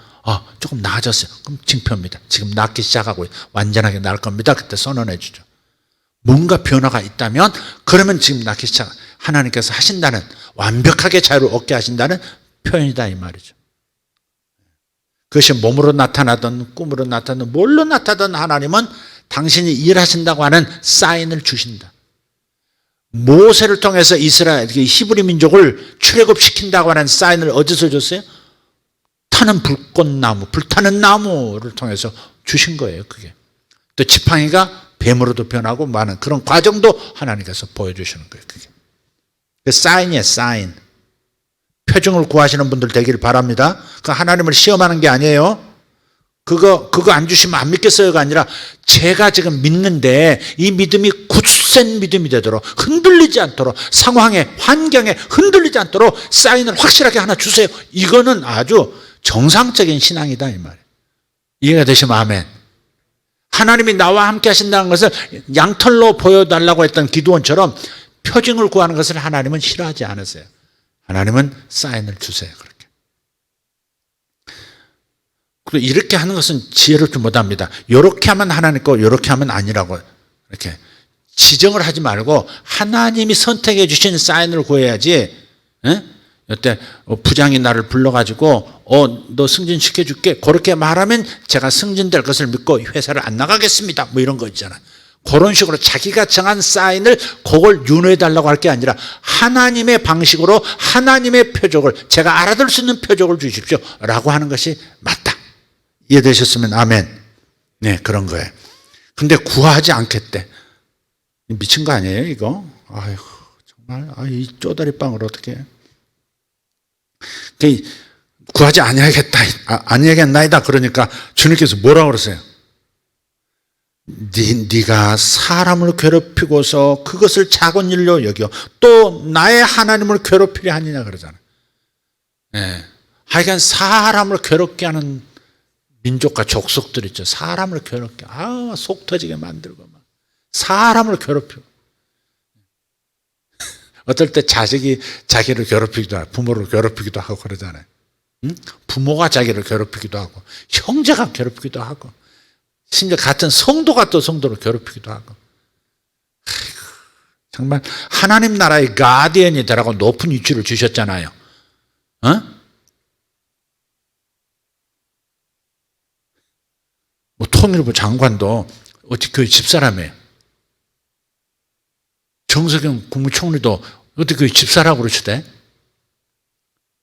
조금 나아졌어요. 그럼 징표입니다. 지금 낫기 시작하고 완전하게 나을 겁니다. 그때 선언해 주죠. 뭔가 변화가 있다면 그러면 지금 낫기 시작, 하나님께서 하신다는, 완벽하게 자유를 얻게 하신다는 표현이다 이 말이죠. 그것이 몸으로 나타나든 꿈으로 나타나든 뭘로 나타나든 하나님은 당신이 일하신다고 하는 사인을 주신다. 모세를 통해서 이스라엘 히브리 민족을 출애굽시킨다고 하는 사인을 어디서 줬어요? 타는 불꽃나무, 불타는 나무를 통해서 주신 거예요. 그게 또 지팡이가 뱀으로도 변하고 많은 그런 과정도 하나님께서 보여주시는 거예요. 그게 그 사인이에요. 사인. 표징을 구하시는 분들 되기를 바랍니다. 그 하나님을 시험하는 게 아니에요. 그거 안 주시면 안 믿겠어요가 아니라 제가 지금 믿는데 이 믿음이 굳센 믿음이 되도록, 흔들리지 않도록, 상황에 환경에 흔들리지 않도록 사인을 확실하게 하나 주세요. 이거는 아주 정상적인 신앙이다 이 말이에요. 이해가 되시면 아멘. 하나님이 나와 함께 하신다는 것을 양털로 보여달라고 했던 기드온처럼 표징을 구하는 것을 하나님은 싫어하지 않으세요. 하나님은 사인을 주세요. 그렇게. 그리고 이렇게 하는 것은 지혜롭지 못합니다. 이렇게 하면 하나님 거, 이렇게 하면 아니라고 이렇게 지정을 하지 말고 하나님이 선택해 주신 사인을 구해야지. 이때 부장이 나를 불러가지고 너 승진시켜줄게. 그렇게 말하면 제가 승진될 것을 믿고 회사를 안 나가겠습니다. 뭐 이런 거 있잖아. 그런 식으로 자기가 정한 사인을 그걸 윤회해달라고 할 게 아니라 하나님의 방식으로 하나님의 표적을 제가 알아들 수 있는 표적을 주십시오 라고 하는 것이 맞다. 이해되셨으면 아멘. 네, 그런 거예요. 근데 구하지 않겠대. 미친 거 아니에요 이거? 아유 정말 이 쪼다리빵을 어떻게 해. 구하지 아니하겠나이다. 그러니까 주님께서 뭐라고 그러세요? 네가 사람을 괴롭히고서 그것을 작은 일로 여겨 또 나의 하나님을 괴롭히려 하느냐 그러잖아요. 네. 하여간 사람을 괴롭게 하는 민족과 족속들 있죠. 사람을 괴롭게 속 터지게 만들고 막 사람을 괴롭히고 어떨 때 자식이 자기를 괴롭히기도 하고 부모를 괴롭히기도 하고 그러잖아요. 응? 부모가 자기를 괴롭히기도 하고 형제가 괴롭히기도 하고 심지어 같은 성도가 또 성도를 괴롭히기도 하고. 아이고, 정말 하나님 나라의 가디언이 되라고 높은 위치를 주셨잖아요. 뭐 통일부 장관도 어떻게 교회 집사람이에요. 정석영 국무총리도 어떻게 교회 집사라고 그러시대.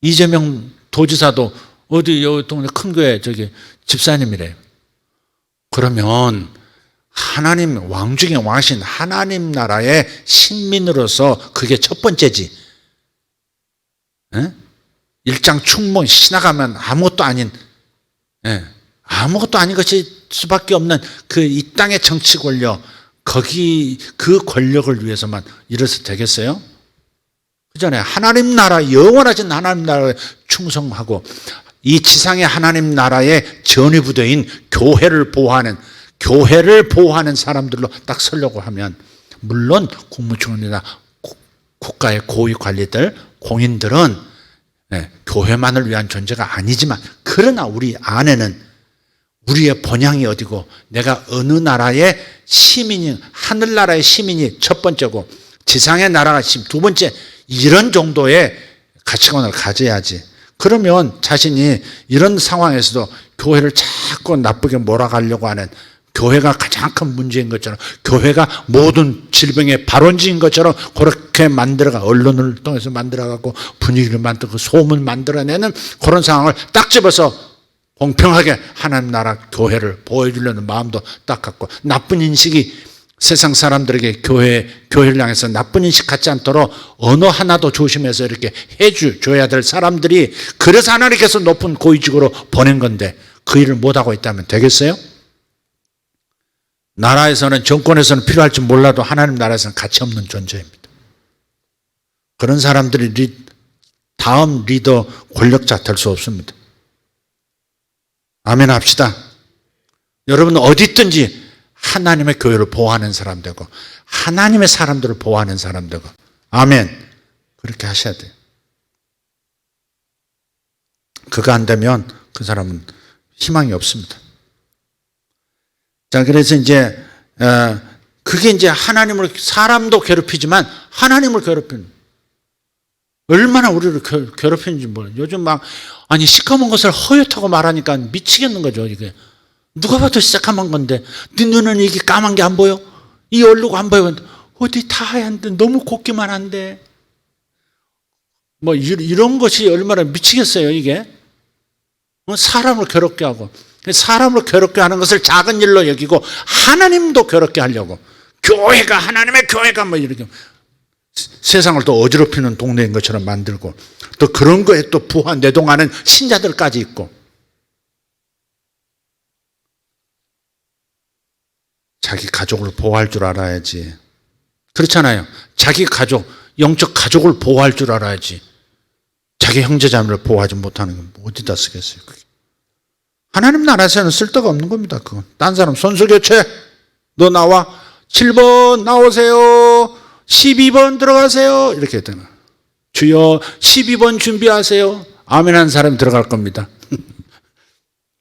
이재명 도지사도 어디 여기 동네 큰 교회 저기 집사님이래요. 그러면 하나님 왕 중에 왕이신 하나님 나라의 신민으로서 그게 첫 번째지. 일장 충문 지나가면 아무것도 아닌 아무것도 아닌 것이 수밖에 없는 그 이 땅의 정치 권력 거기 그 권력을 위해서만 이래서 되겠어요? 그잖아요. 하나님 나라 영원하신 하나님 나라에 충성하고 이 지상의 하나님 나라의 전위부대인 교회를 보호하는 사람들로 딱 서려고 하면 물론 국무총리나 국가의 고위 관리들 공인들은 교회만을 위한 존재가 아니지만 그러나 우리 안에는 우리의 본향이 어디고 내가 어느 나라의 시민이 하늘나라의 시민이 첫 번째고 지상의 나라가 두 번째 이런 정도의 가치관을 가져야지. 그러면 자신이 이런 상황에서도 교회를 자꾸 나쁘게 몰아가려고 하는 교회가 가장 큰 문제인 것처럼 교회가 모든 질병의 발원지인 것처럼 그렇게 만들어가 언론을 통해서 만들어가고 분위기를 만들고 소문 만들어내는 그런 상황을 딱 집어서 공평하게 하나님 나라 교회를 보여주려는 마음도 딱 갖고 나쁜 인식이 세상 사람들에게 교회를 향해서 나쁜 인식 갖지 않도록 언어 하나도 조심해서 이렇게 해줘야 될 사람들이 그래서 하나님께서 높은 고위직으로 보낸 건데 그 일을 못하고 있다면 되겠어요? 나라에서는 정권에서는 필요할지 몰라도 하나님 나라에서는 가치 없는 존재입니다. 그런 사람들이 다음 리더 권력자 될 수 없습니다. 아멘 합시다. 여러분은 어디 있든지 하나님의 교회를 보호하는 사람 되고 하나님의 사람들을 보호하는 사람 되고 아멘 그렇게 하셔야 돼요. 그거 안 되면 그 사람은 희망이 없습니다. 자, 그래서 이제 그게 이제 하나님을 사람도 괴롭히지만 하나님을 괴롭히는 얼마나 우리를 괴롭히는지 몰라요. 요즘 막 아니 시커먼 것을 허옇다고 말하니까 미치겠는 거죠. 이게 누가 봐도 시커먼 건데 네 눈은 이게 까만 게 안 보여? 이 얼룩 안 보여? 어디 다 하얀데 너무 곱기만 한데 뭐 이런 것이 얼마나 미치겠어요. 이게 사람을 괴롭게 하고 사람을 괴롭게 하는 것을 작은 일로 여기고 하나님도 괴롭게 하려고 교회가 하나님의 교회가 뭐 이렇게 세상을 또 어지럽히는 동네인 것처럼 만들고 또 그런 거에 또 내동하는 신자들까지 있고 자기 가족을 보호할 줄 알아야지. 그렇잖아요. 자기 가족, 영적 가족을 보호할 줄 알아야지. 자기 형제자매를 보호하지 못하는 건 어디다 쓰겠어요. 그게. 하나님 나라에서는 쓸데가 없는 겁니다. 그건. 딴 사람 선수교체 너 나와 7번 나오세요. 12번 들어가세요. 이렇게 되나. 주여 12번 준비하세요. 아멘 하는 사람이 들어갈 겁니다.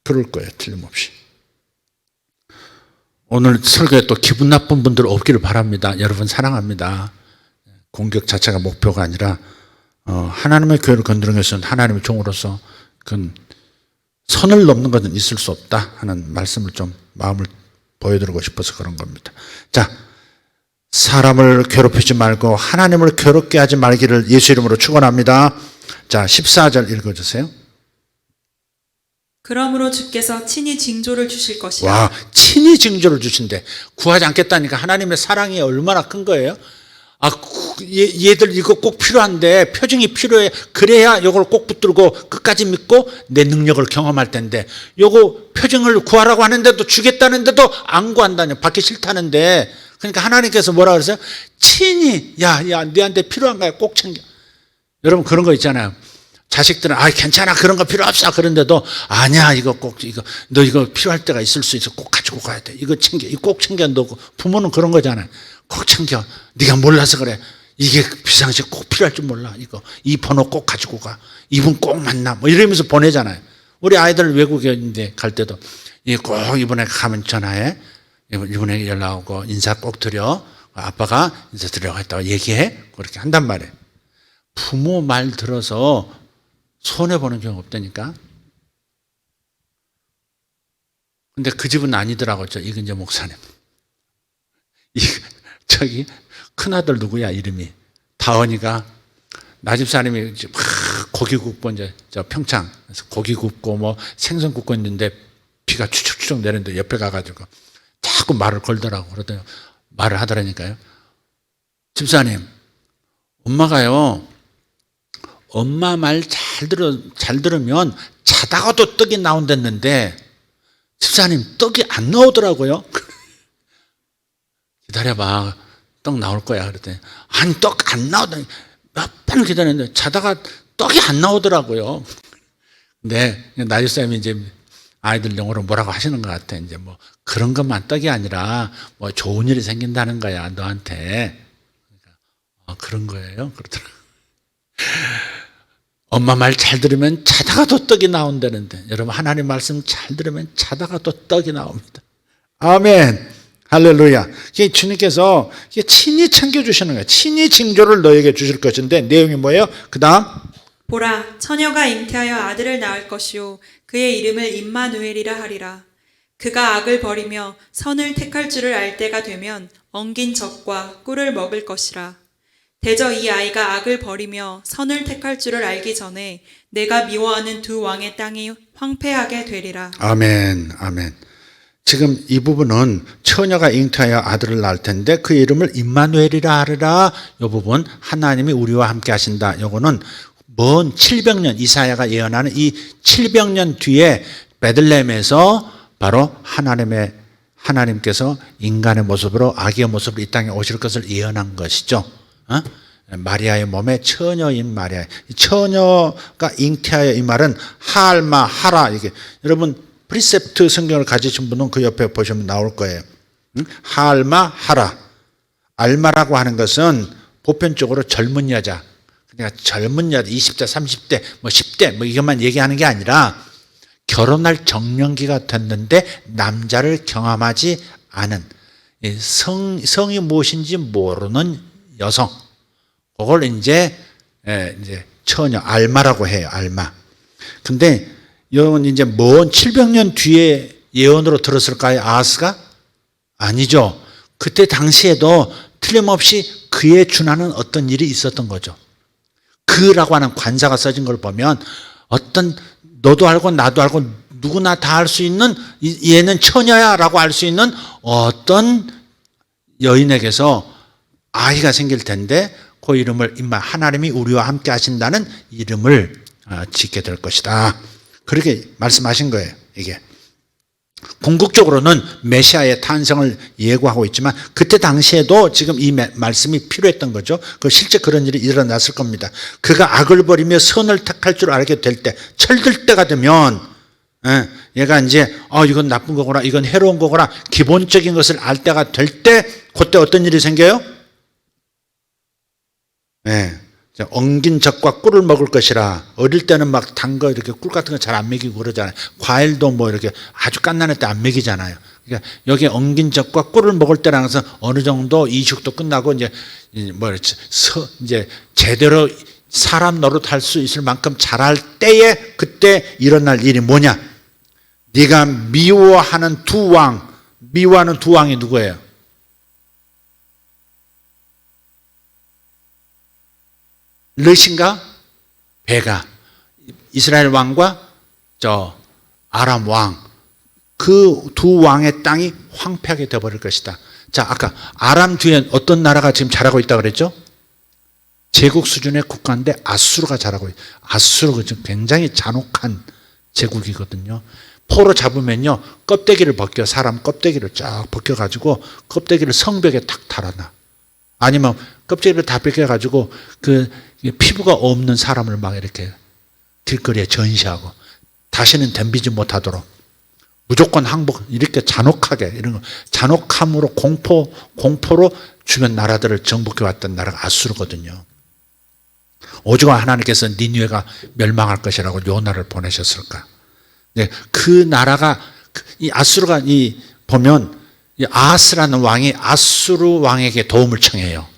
그럴 거예요. 틀림없이. 오늘 설교에 또 기분 나쁜 분들 없기를 바랍니다. 여러분 사랑합니다. 공격 자체가 목표가 아니라 하나님의 교회를 건드는 것은 하나님의 종으로서 그 선을 넘는 것은 있을 수 없다 하는 말씀을 좀 마음을 보여드리고 싶어서 그런 겁니다. 자, 사람을 괴롭히지 말고 하나님을 괴롭게 하지 말기를 예수 이름으로 축원합니다. 자, 14절 읽어주세요. 그러므로 주께서 친히 징조를 주실 것이라. 와, 친히 징조를 주신대. 구하지 않겠다니까 하나님의 사랑이 얼마나 큰 거예요. 얘들 이거 꼭 필요한데, 표징이 필요해. 그래야 이걸 꼭 붙들고 끝까지 믿고 내 능력을 경험할 텐데, 요거 표징을 구하라고 하는데도 주겠다는데도 안 구한다니, 받기 싫다는데. 그러니까 하나님께서 뭐라 그러세요? 친히, 야, 너한테 필요한 거야. 꼭 챙겨. 여러분 그런 거 있잖아요. 자식들은 괜찮아, 그런 거 필요 없어. 그런데도 아니야, 너 이거 필요할 때가 있을 수 있어. 꼭 가지고 가야 돼. 이거 챙겨, 이거 꼭 챙겨. 너 부모는 그런 거잖아요. 꼭 챙겨. 네가 몰라서 그래. 이게 비상시에 꼭 필요할 줄 몰라. 이 번호 꼭 가지고 가. 이분 꼭 만나. 뭐 이러면서 보내잖아요. 우리 아이들 외국에 갈 때도 꼭 이번에 가면 전화해. 이번에 연락 오고 인사 꼭 드려. 아빠가 인사 드리라고 했다고 얘기해. 그렇게 한단 말이에요. 부모 말 들어서 손해보는 경우 없다니까. 근데 그 집은 아니더라고요. 이근재 목사님. 저기 큰아들 누구야 이름이. 다원이가 나 집 사람이 막 고기 굽고 이제 저 평창 고기 굽고 뭐 생선 굽고 있는데 비가 추적추적 내리는데 옆에 가가지고 자꾸 말을 걸더라고. 그러더니 말을 하더라니까요. 집사님, 엄마가요, 엄마 말 잘 들으면 자다가도 떡이 나온댔는데 집사님 떡이 안 나오더라고요. 기다려봐, 떡 나올 거야. 그랬더니 아니 떡 안 나오더니 몇 번을 기다렸는데 자다가 떡이 안 나오더라고요. 근데 나주사님이 이제 아이들 용어로 뭐라고 하시는 것 같아. 이제 뭐 그런 것만 떡이 아니라 뭐 좋은 일이 생긴다는 거야 너한테. 그러니까 그런 거예요. 그러더라고요. 엄마 말 잘 들으면 자다가도 떡이 나온다는데, 여러분 하나님 말씀 잘 들으면 자다가도 떡이 나옵니다. 아멘. 할렐루야. 주님께서 친히 챙겨주시는 거예요. 친히 징조를 너에게 주실 것인데 내용이 뭐예요? 그 다음, 보라, 처녀가 잉태하여 아들을 낳을 것이요 그의 이름을 임마누엘이라 하리라. 그가 악을 버리며 선을 택할 줄을 알 때가 되면 엉긴 젖과 꿀을 먹을 것이라. 대저 이 아이가 악을 버리며 선을 택할 줄을 알기 전에 내가 미워하는 두 왕의 땅이 황폐하게 되리라. 아멘. 아멘. 지금 이 부분은 처녀가 잉태하여 아들을 낳을 텐데 그 이름을 임마누엘이라 하리라. 이 부분 하나님이 우리와 함께 하신다. 요거는 먼 700년 이사야가 예언하는 이 700년 뒤에 베들레헴에서 바로 하나님께서 인간의 모습으로 아기의 모습으로 이 땅에 오실 것을 예언한 것이죠. 마리아의 몸에 처녀인 마리아. 처녀가 잉태하여, 이 말은 하알마 하라. 이게 여러분 프리셉트 성경을 가지신 분은 그 옆에 보시면 나올 거예요. 하알마 하라. 알마라고 하는 것은 보편적으로 젊은 여자. 그러니까 젊은 여자 20대 30대 뭐 10대 뭐 이것만 얘기하는 게 아니라 결혼할 정년기가 됐는데 남자를 경험하지 않은 성이 무엇인지 모르는 여성. 그걸 이제 처녀 알마라고 해요. 알마. 근데 이건 이제 먼 700년 뒤에 예언으로 들었을까요? 아하스가? 아니죠. 그때 당시에도 틀림없이 그에 준하는 어떤 일이 있었던 거죠. 그라고 하는 관사가 써진 걸 보면 어떤 너도 알고 나도 알고 누구나 다 알 수 있는 얘는 처녀야 라고 알 수 있는 어떤 여인에게서 아이가 생길 텐데 그 이름을 하나님이 우리와 함께 하신다는 이름을 짓게 될 것이다. 그렇게 말씀하신 거예요. 이게 궁극적으로는 메시아의 탄생을 예고하고 있지만 그때 당시에도 지금 이 말씀이 필요했던 거죠. 실제 그런 일이 일어났을 겁니다. 그가 악을 버리며 선을 택할 줄 알게 될 때, 철들 때가 되면 얘가 이제 이건 나쁜 거구나, 이건 해로운 거구나, 기본적인 것을 알 때가 될 때, 그때 어떤 일이 생겨요? 엉긴 젖과 꿀을 먹을 것이라. 어릴 때는 막 단 거 이렇게 꿀 같은 거 잘 안 먹이고 그러잖아요. 과일도 뭐 이렇게 아주 갓난할 때 안 먹이잖아요. 그러니까 여기 엉긴 젖과 꿀을 먹을 때라는 것은 어느 정도 이식도 끝나고 이제 제대로 사람 노릇할 수 있을 만큼 잘할 때에 그때 일어날 일이 뭐냐? 네가 미워하는 두 왕이 누구예요? 르신과 베가, 이스라엘 왕과 아람 왕, 그 두 왕의 땅이 황폐하게 되어버릴 것이다. 자, 아까 아람 뒤에 어떤 나라가 지금 잘하고 있다고 그랬죠? 제국 수준의 국가인데 아수르가 잘하고 있어요. 아수르가 지금 굉장히 잔혹한 제국이거든요. 포로 잡으면요, 껍데기를 벗겨, 사람 껍데기를 쫙 벗겨가지고 껍데기를 성벽에 탁 달아놔. 아니면 껍데기를 다 벗겨가지고 그 피부가 없는 사람을 막 이렇게 길거리에 전시하고 다시는 덤비지 못하도록 무조건 항복, 이렇게 잔혹하게, 이런 거, 잔혹함으로 공포로 주변 나라들을 정복해 왔던 나라가 아수르거든요. 오죽 하나님께서 니느웨가 멸망할 것이라고 요나를 보내셨을까? 네, 그 나라가, 이 아수르가 보면, 이 아하스라는 왕이 아수르 왕에게 도움을 청해요.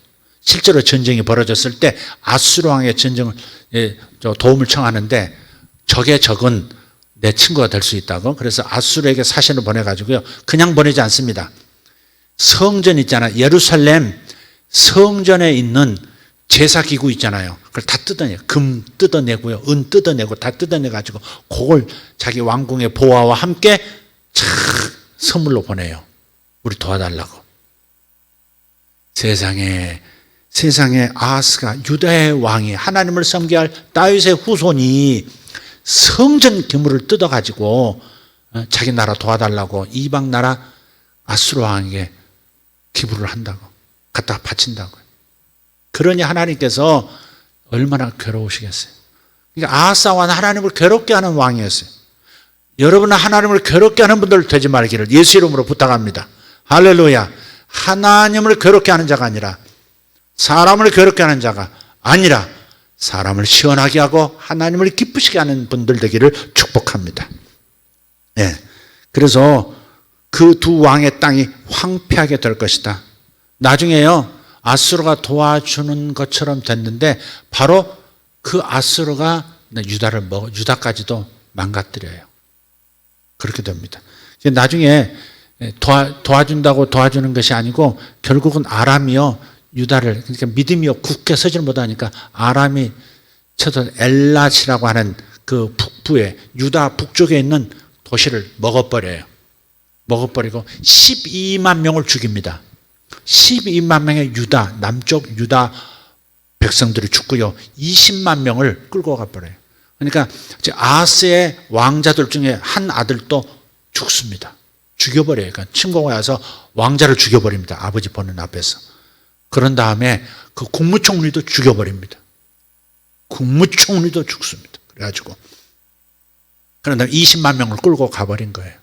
실제로 전쟁이 벌어졌을 때 아수르 왕의 전쟁을, 도움을 청하는데 적의 적은 내 친구가 될 수 있다고. 그래서 아수르에게 사신을 보내가지고요, 그냥 보내지 않습니다. 성전 있잖아요. 예루살렘 성전에 있는 제사기구 있잖아요. 그걸 다 뜯어내요. 금 뜯어내고요, 은 뜯어내고 다 뜯어내가지고 그걸 자기 왕궁의 보화와 함께 착 선물로 보내요. 우리 도와달라고. 세상에 아하스가, 유다의 왕이, 하나님을 섬겨야 할 다윗의 후손이 성전 기물을 뜯어가지고 자기 나라 도와달라고 이방 나라 아수르 왕에게 기부를 한다고, 갖다 바친다고요. 그러니 하나님께서 얼마나 괴로우시겠어요. 그러니까 아하스 왕은 하나님을 괴롭게 하는 왕이었어요. 여러분은 하나님을 괴롭게 하는 분들 되지 말기를 예수 이름으로 부탁합니다. 할렐루야. 하나님을 괴롭게 하는 자가 아니라, 사람을 괴롭게 하는 자가 아니라 사람을 시원하게 하고 하나님을 기쁘시게 하는 분들 되기를 축복합니다. 예. 그래서 그 두 왕의 땅이 황폐하게 될 것이다. 나중에요, 아수르가 도와주는 것처럼 됐는데 바로 그 아수르가 유다까지도 망가뜨려요. 그렇게 됩니다. 나중에 도와준다고 도와주는 것이 아니고 결국은 아람이요, 유다를, 그러니까 믿음이요 굳게 서질 못하니까 아람이 쳐서 엘랏이라고 하는 그 북부에, 유다 북쪽에 있는 도시를 먹어버려요. 먹어버리고 12만 명을 죽입니다. 12만 명의 유다, 남쪽 유다 백성들이 죽고요, 20만 명을 끌고 가버려요. 그러니까 아하스의 왕자들 중에 한 아들도 죽습니다. 죽여버려요. 그러니까 침공에 와서 왕자를 죽여버립니다. 아버지 보는 앞에서. 그런 다음에 그 국무총리도 죽여버립니다. 국무총리도 죽습니다. 그래가지고 그런 다음에 20만 명을 끌고 가버린 거예요.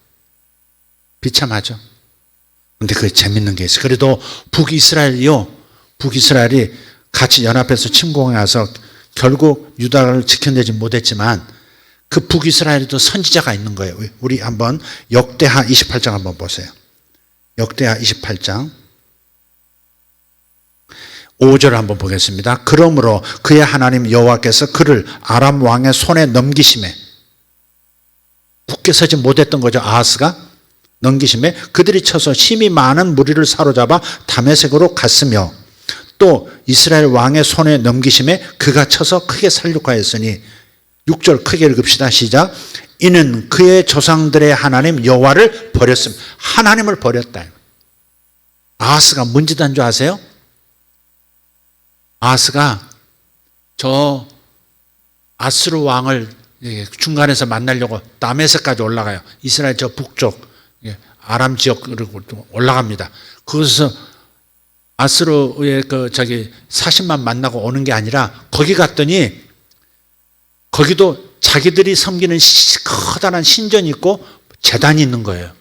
비참하죠. 근데 그게 재밌는 게 있어요. 그래도 북이스라엘이 같이 연합해서 침공해 와서 결국 유다를 지켜내지 못했지만 그 북이스라엘에도 선지자가 있는 거예요. 우리 한번 역대하 28장 한번 보세요. 역대하 28장 5절을 한번 보겠습니다. 그러므로 그의 하나님 여호와께서 그를 아람 왕의 손에 넘기심에, 굳게 서지 못했던 거죠. 아하스가 넘기심에 그들이 쳐서 심히 많은 무리를 사로잡아 다메섹으로 갔으며, 또 이스라엘 왕의 손에 넘기심에 그가 쳐서 크게 살육하였으니, 6절 크게 읽읍시다. 시작. 이는 그의 조상들의 하나님 여호와를 버렸습니다. 하나님을 버렸다. 아하스가 뭔 짓 한 줄 아세요? 아하스가 저 아수르 왕을 중간에서 만나려고 다메섹까지 올라가요. 이스라엘 저 북쪽 아람 지역으로 올라갑니다. 거기서 아수르의 사신만 만나고 오는 게 아니라 거기 갔더니 거기도 자기들이 섬기는 커다란 신전이 있고 제단이 있는 거예요.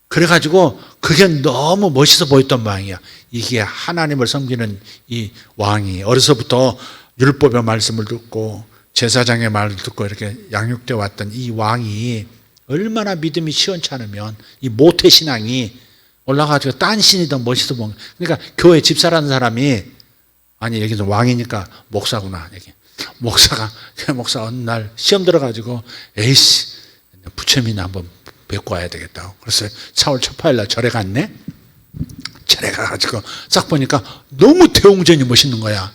그래가지고 그게 너무 멋있어 보였던 모양이야. 이게 하나님을 섬기는 이 왕이 어려서부터 율법의 말씀을 듣고 제사장의 말을 듣고 이렇게 양육되어 왔던 이 왕이 얼마나 믿음이 시원찮으면 이 모태신앙이 올라가지고 딴 신이 더 멋있어 보는 거예요. 그러니까 교회 집사라는 사람이, 아니 여기서 왕이니까 목사구나, 여기 목사가 어느 날 시험 들어가지고 에이씨 부처님이나 한번 뵙고 와야 되겠다고. 그래서 4월 첫 화요일날 절에 갔네. 절에 가가지고 싹 보니까 너무 대웅전이 멋있는 거야.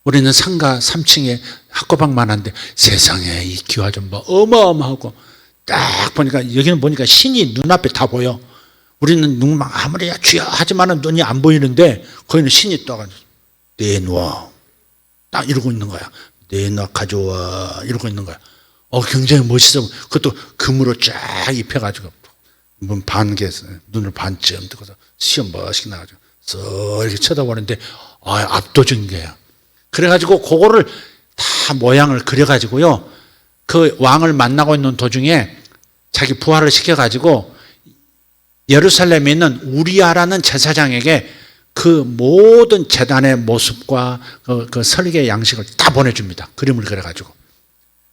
우리는 상가 3층에 학과방만 한데 세상에 이 기와 좀 봐. 어마어마하고 딱 보니까 여기는 보니까 신이 눈앞에 다 보여. 우리는 눈 아무리 주여 하지만은 눈이 안 보이는데 거기는 신이 떠가지고 내놓아 딱 이러고 있는 거야. 내놔 가져와 이러고 있는 거야. 굉장히 멋있어. 그것도 금으로 쫙 입혀가지고 반개 눈을 반쯤 뜨고서 시험 멋있게 나가지고 쓱 이렇게 쳐다보는데 압도적인 거야. 그래가지고 그거를 다 모양을 그려가지고요. 그 왕을 만나고 있는 도중에 자기 부하를 시켜가지고 예루살렘에 있는 우리아라는 제사장에게 그 모든 제단의 모습과 그 설계 양식을 다 보내줍니다. 그림을 그려가지고.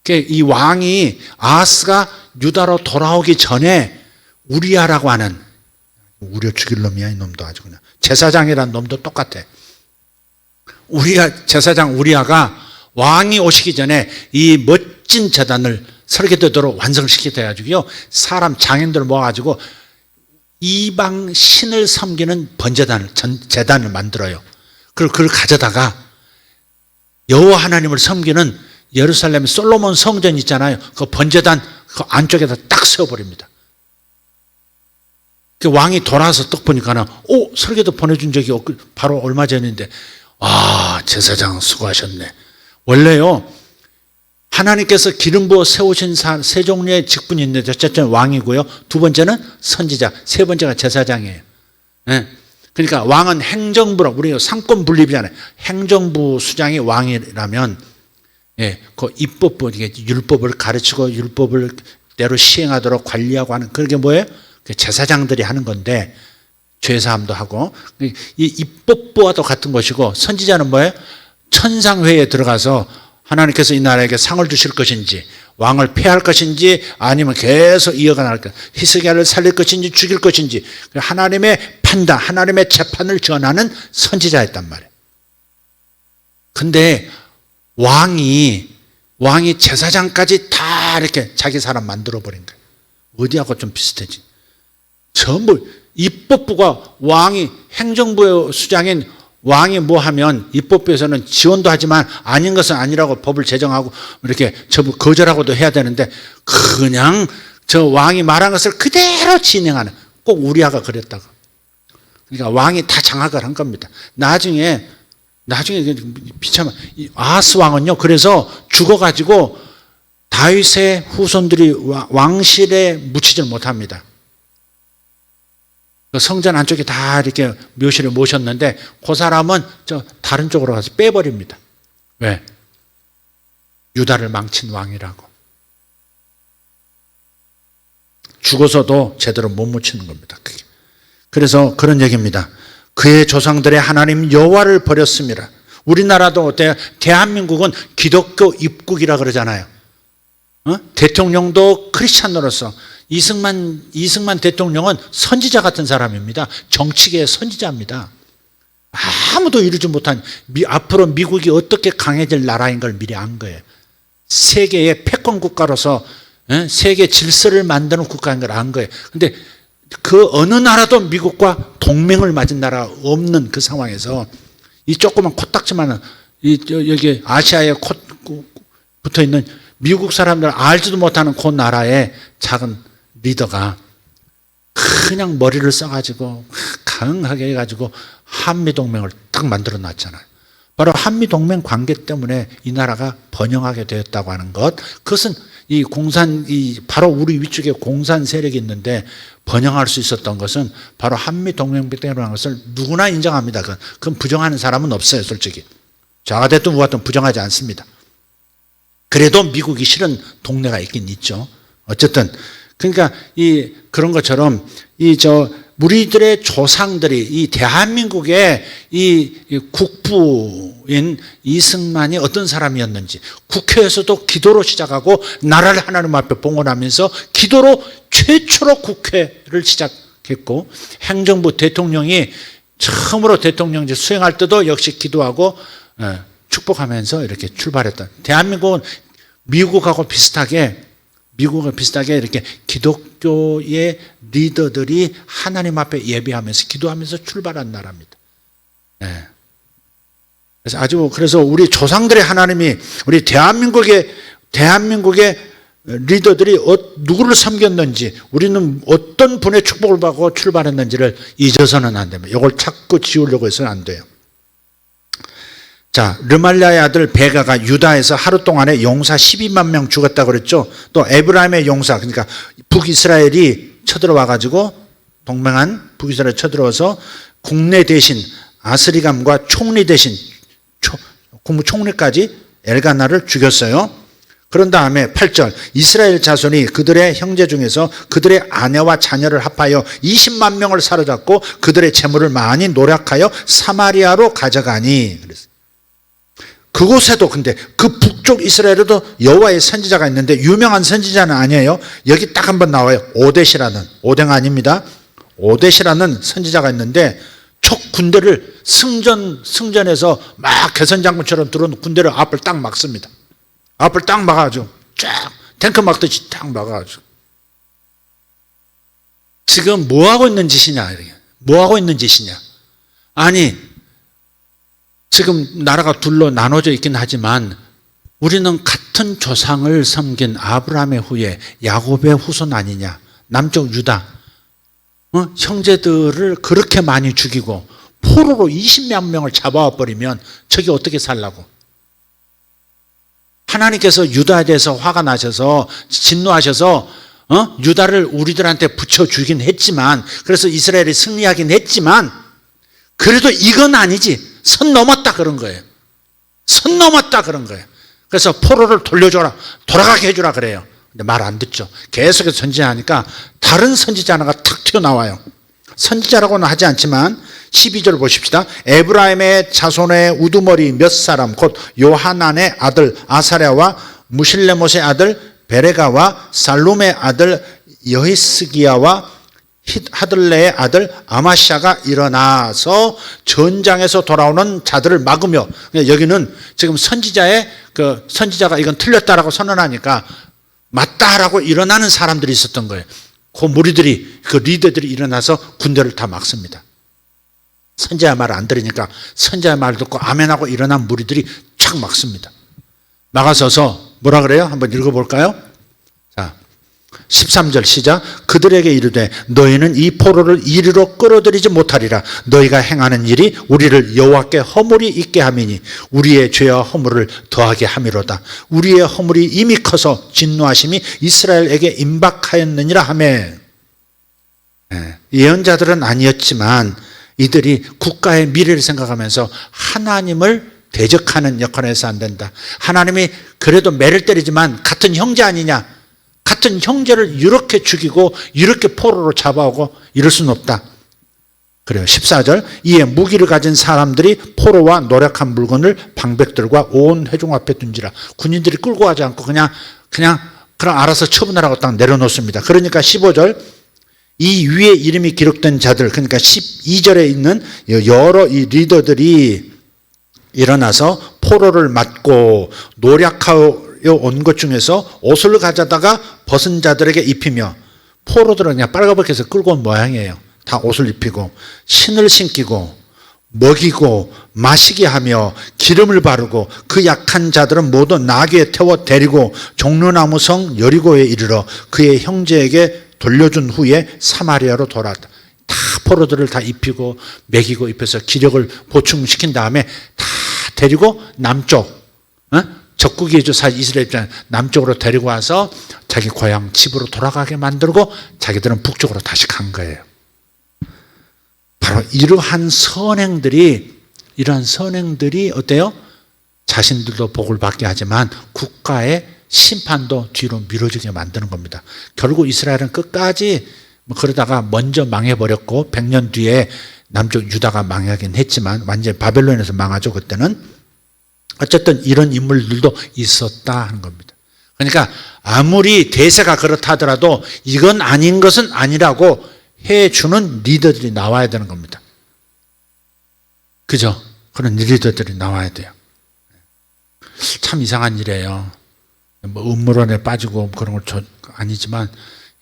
이 왕이 아하스가 유다로 돌아오기 전에 우리아라고 하는 우려 죽일 놈이야 이 놈도 아주 그냥 제사장이란 놈도 똑같아. 제사장 우리아가 왕이 오시기 전에 이 멋진 제단을 설계되도록 완성시켜가지고요 사람 장인들 모아가지고 이방 신을 섬기는 제단을 만들어요. 그걸 가져다가 여호와 하나님을 섬기는 예루살렘 솔로몬 성전 있잖아요. 그 번제단 그 안쪽에다 딱 세워버립니다. 그 왕이 돌아서 딱 보니까는 설계도 보내준 적이 바로 얼마 전인데 제사장 수고하셨네. 원래요 하나님께서 기름 부어 세우신 세 종류의 직분이 있는데 첫째는 왕이고요. 두 번째는 선지자, 세 번째가 제사장이에요. 네. 그러니까 왕은 행정부라고 우리가 상권 분립이잖아요. 행정부 수장이 왕이라면 그 입법부, 율법을 가르치고 율법을 대로 시행하도록 관리하고 하는 그게 뭐예요? 제사장들이 하는 건데 죄사함도 하고 이 입법부와도 같은 것이고 선지자는 뭐예요? 천상회의에 들어가서 하나님께서 이 나라에게 상을 주실 것인지 왕을 폐할 것인지 아니면 계속 이어가 나갈 것 히스기야를 살릴 것인지 죽일 것인지 하나님의 판단, 하나님의 재판을 전하는 선지자였단 말이에요. 근데 왕이 제사장까지 다 이렇게 자기 사람 만들어버린 거예요. 어디하고 좀 비슷해지. 전부 입법부가 왕이 행정부의 수장인 왕이 뭐 하면 입법부에서는 지원도 하지만 아닌 것은 아니라고 법을 제정하고 이렇게 거절하고도 해야 되는데 그냥 저 왕이 말한 것을 그대로 진행하는 꼭 우리아가 그랬다고. 그러니까 왕이 다 장악을 한 겁니다. 나중에 비참한 아하스 왕은요. 그래서 죽어가지고 다윗의 후손들이 왕실에 묻히질 못합니다. 성전 안쪽에 다 이렇게 묘실에 모셨는데 그 사람은 저 다른 쪽으로 가서 빼버립니다. 왜? 유다를 망친 왕이라고. 죽어서도 제대로 못 묻히는 겁니다. 그게. 그래서 그런 얘기입니다. 그의 조상들의 하나님 여호와를 버렸습니다. 우리나라도 어때요? 대한민국은 기독교 입국이라 그러잖아요. 대통령도 크리스찬으로서 이승만 대통령은 선지자 같은 사람입니다. 정치계의 선지자입니다. 아무도 이루지 못한 앞으로 미국이 어떻게 강해질 나라인 걸 미리 안 거예요. 세계의 패권 국가로서 세계 질서를 만드는 국가인 걸 안 거예요. 근데 그 어느 나라도 미국과 동맹을 맺은 나라 없는 그 상황에서 이 조그만 코딱지만한 여기 아시아에 붙어 있는 미국 사람들 알지도 못하는 그 나라의 작은 리더가 그냥 머리를 써가지고 강하게 해가지고 한미동맹을 딱 만들어 놨잖아요. 바로 한미동맹 관계 때문에 이 나라가 번영하게 되었다고 하는 것. 그것은 바로 우리 위쪽에 공산 세력이 있는데 번영할 수 있었던 것은 바로 한미동맹 때문에 하는 것을 누구나 인정합니다. 그건 부정하는 사람은 없어요, 솔직히. 자가 됐든 누가 됐든 부정하지 않습니다. 그래도 미국이 싫은 동네가 있긴 있죠. 어쨌든 그러니까 그런 것처럼 우리들의 조상들이 이 대한민국의 이 국부인 이승만이 어떤 사람이었는지 국회에서도 기도로 시작하고 나라를 하나님 앞에 봉헌하면서 기도로 최초로 국회를 시작했고 행정부 대통령이 처음으로 대통령제 수행할 때도 역시 기도하고 축복하면서 이렇게 출발했던, 대한민국은 미국하고 비슷하게 이렇게 기독교의 리더들이 하나님 앞에 예배하면서 기도하면서 출발한 나라입니다. 네. 그래서 우리 조상들의 하나님이 우리 대한민국의 리더들이 누구를 섬겼는지, 우리는 어떤 분의 축복을 받고 출발했는지를 잊어서는 안 됩니다. 이걸 자꾸 지우려고 해서는 안 돼요. 자, 르말리아의 아들 베가가 유다에서 하루 동안에 용사 12만 명 죽었다고 그랬죠. 또 에브라임의 용사, 그러니까 북이스라엘이 쳐들어와 가지고, 동맹한 북이스라엘 쳐들어와서 국내 대신 아스리감과 총리 대신 국무총리까지 엘가나를 죽였어요. 그런 다음에 8절, 이스라엘 자손이 그들의 형제 중에서 그들의 아내와 자녀를 합하여 20만 명을 사로잡고 그들의 재물을 많이 노력하여 사마리아로 가져가니. 그랬어요. 그곳에도, 근데 그 북쪽 이스라엘에도 여호와의 선지자가 있는데 유명한 선지자는 아니에요. 여기 딱 한번 나와요. 오뎃이라는, 오뎅 아닙니다. 오뎃이라는 선지자가 있는데 적 군대를 승전에서 막 개선장군처럼 들어온 군대를 앞을 딱 막습니다. 앞을 딱 막아가지고 쫙 탱크 막듯이 딱 막아가지고, 지금 뭐 하고 있는 짓이냐, 뭐 하고 있는 짓이냐. 아니, 지금 나라가 둘로 나눠져 있긴 하지만 우리는 같은 조상을 섬긴 아브라함의 후예 야곱의 후손 아니냐. 남쪽 유다 형제들을 그렇게 많이 죽이고 포로로 20만 명을 잡아와 버리면 저게 어떻게 살라고. 하나님께서 유다에 대해서 화가 나셔서 진노하셔서 유다를 우리들한테 붙여주긴 했지만, 그래서 이스라엘이 승리하긴 했지만, 그래도 이건 아니지. 선 넘었다 그런 거예요. 선 넘었다 그런 거예요. 그래서 포로를 돌려줘라, 돌아가게 해주라 그래요. 근데 말 안 듣죠. 계속해서 선지자하니까 다른 선지자 하나가 탁 튀어나와요. 선지자라고는 하지 않지만 12절 보십시다. 에브라임의 자손의 우두머리 몇 사람, 곧 요하난의 아들 아사랴와 무실레못의 아들 베레가와 살룸의 아들 여히스기야와 하들레의 아들 아마샤가 일어나서 전장에서 돌아오는 자들을 막으며, 여기는 지금 선지자가 이건 틀렸다라고 선언하니까 맞다라고 일어나는 사람들이 있었던 거예요. 그 무리들이, 그 리더들이 일어나서 군대를 다 막습니다. 선지자 말 안 들으니까 선지자 말 듣고 아멘하고 일어난 무리들이 쫙 막습니다. 막아서서 뭐라 그래요? 한번 읽어볼까요? 자, 13절 시작. 그들에게 이르되 너희는 이 포로를 이리로 끌어들이지 못하리라. 너희가 행하는 일이 우리를 여호와께 허물이 있게 함이니 우리의 죄와 허물을 더하게 함이로다. 우리의 허물이 이미 커서 진노하심이 이스라엘에게 임박하였느니라 하매. 예언자들은 아니었지만 이들이 국가의 미래를 생각하면서 하나님을 대적하는 역할을 해서 안 된다. 하나님이 그래도 매를 때리지만 같은 형제 아니냐, 같은 형제를 이렇게 죽이고 이렇게 포로로 잡아오고 이럴 수는 없다. 그래요. 14절, 이에 무기를 가진 사람들이 포로와 노력한 물건을 방백들과 온 회중 앞에 둔지라. 군인들이 끌고 가지 않고 그냥 그럼 알아서 처분하라고 딱 내려놓습니다. 그러니까 15절, 이 위에 이름이 기록된 자들, 그러니까 12절에 있는 여러 이 리더들이 일어나서 포로를 맞고 노력하여 온 것 중에서 옷을 가져다가 벗은 자들에게 입히며, 포로들은 그냥 빨갛게 해서 끌고 온 모양이에요. 다 옷을 입히고 신을 신기고 먹이고 마시게 하며 기름을 바르고 그 약한 자들은 모두 나귀에 태워 데리고 종려나무 성 여리고에 이르러 그의 형제에게 돌려준 후에 사마리아로 돌아왔다. 다 포로들을 다 입히고 먹이고 입혀서 기력을 보충시킨 다음에 다 데리고 남쪽, 적국이 이스라엘 입장 남쪽으로 데리고 와서 자기 고향 집으로 돌아가게 만들고 자기들은 북쪽으로 다시 간 거예요. 바로 이러한 선행들이 어때요? 자신들도 복을 받게 하지만 국가의 심판도 뒤로 미뤄지게 만드는 겁니다. 결국 이스라엘은 끝까지 그러다가 먼저 망해버렸고 100년 뒤에 남쪽 유다가 망하긴 했지만 완전히 바벨론에서 망하죠. 그때는. 어쨌든 이런 인물들도 있었다 하는 겁니다. 그러니까 아무리 대세가 그렇다 하더라도 이건 아닌 것은 아니라고 해주는 리더들이 나와야 되는 겁니다. 그죠? 그런 리더들이 나와야 돼요. 참 이상한 일이에요. 뭐 음모론에 빠지고 그런 건 아니지만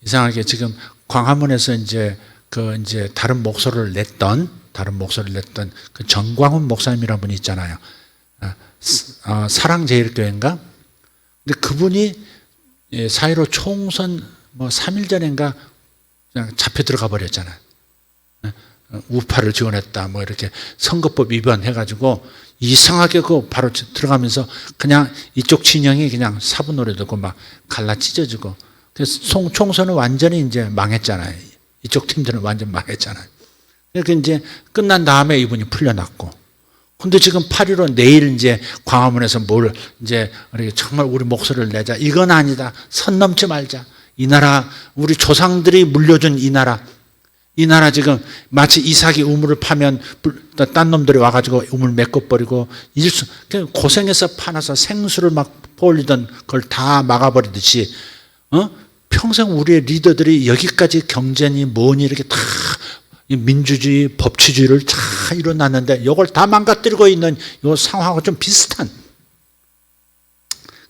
이상하게 지금 광화문에서 이제 다른 목소리를 냈던 그 정광훈 목사님이라는 분이 있잖아요. 사랑제일교회인가? 근데 그분이 4.15 총선 뭐 3일 전인가 그냥 잡혀 들어가 버렸잖아요. 우파를 지원했다 뭐 이렇게 선거법 위반해가지고 이상하게 그 바로 들어가면서 그냥 이쪽 진영이 그냥 사분노래 듣고 막 갈라 찢어지고 그래서 총선은 완전히 이제 망했잖아요. 이쪽 팀들은 완전 망했잖아요. 그러니까 이제 끝난 다음에 이분이 풀려났고 근데 지금 8.15 내일 이제 광화문에서 뭘 이제 정말 우리 목소리를 내자. 이건 아니다. 선 넘지 말자. 이 나라, 우리 조상들이 물려준 이 나라 지금 마치 이삭이 우물을 파면 딴 놈들이 와가지고 우물 메꿔버리고 고생해서 파놔서 생수를 막 퍼올리던 걸 다 막아버리듯이 평생 우리의 리더들이 여기까지 경제니 뭐니 이렇게 다 민주주의, 법치주의를 다 이뤄놨는데 이걸 다 망가뜨리고 있는 이 상황하고 좀 비슷한.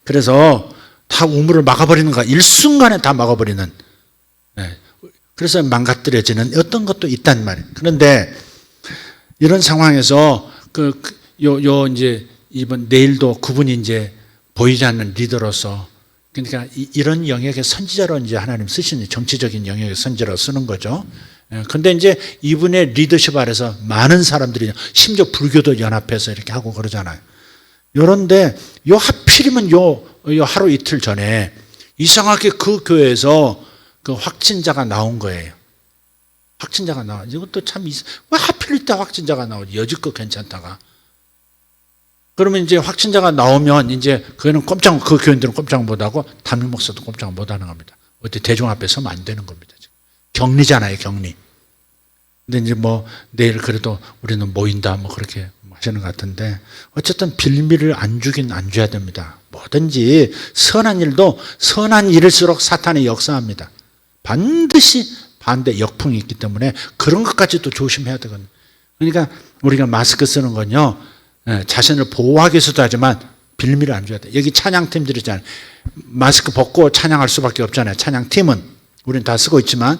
그래서 다 우물을 막아버리는 거야. 일순간에 다 막아버리는. 그래서 망가뜨려지는 어떤 것도 있단 말이에요. 그런데 이런 상황에서 이제 이번 내일도 그분이 이제 보이지 않는 리더로서 그러니까 이런 영역의 선지자로 이제 하나님 쓰시는 정치적인 영역의 선지자로 쓰는 거죠. 근데 이제 이분의 리더십 아래서 많은 사람들이 심지어 불교도 연합해서 이렇게 하고 그러잖아요. 요런데 하필이면 요 하루 이틀 전에 이상하게 그 교회에서 그 확진자가 나온 거예요. 확진자가 나와. 이것도 참 왜 하필 이때 확진자가 나오지? 여지껏 괜찮다가. 그러면 이제 확진자가 나오면 이제 그 교인들은 꼼짝 못하고 담임 목사도 꼼짝 못하는 겁니다. 어디 대중 앞에 서면 안 되는 겁니다. 지금. 격리잖아요, 격리. 근데 이제 뭐 내일 그래도 우리는 모인다 뭐 그렇게 하시는 것 같은데 어쨌든 빌미를 안 주긴 안 줘야 됩니다. 뭐든지 선한 일도 선한 일일수록 사탄이 역사합니다. 반드시 반대 역풍이 있기 때문에 그런 것까지도 조심해야 되거든요. 그러니까 우리가 마스크 쓰는 건요. 자신을 보호하기 위해서도 하지만 빌미를 안 줘야 돼. 여기 찬양팀들 있잖아요. 마스크 벗고 찬양할 수밖에 없잖아요. 찬양팀은 우리는 다 쓰고 있지만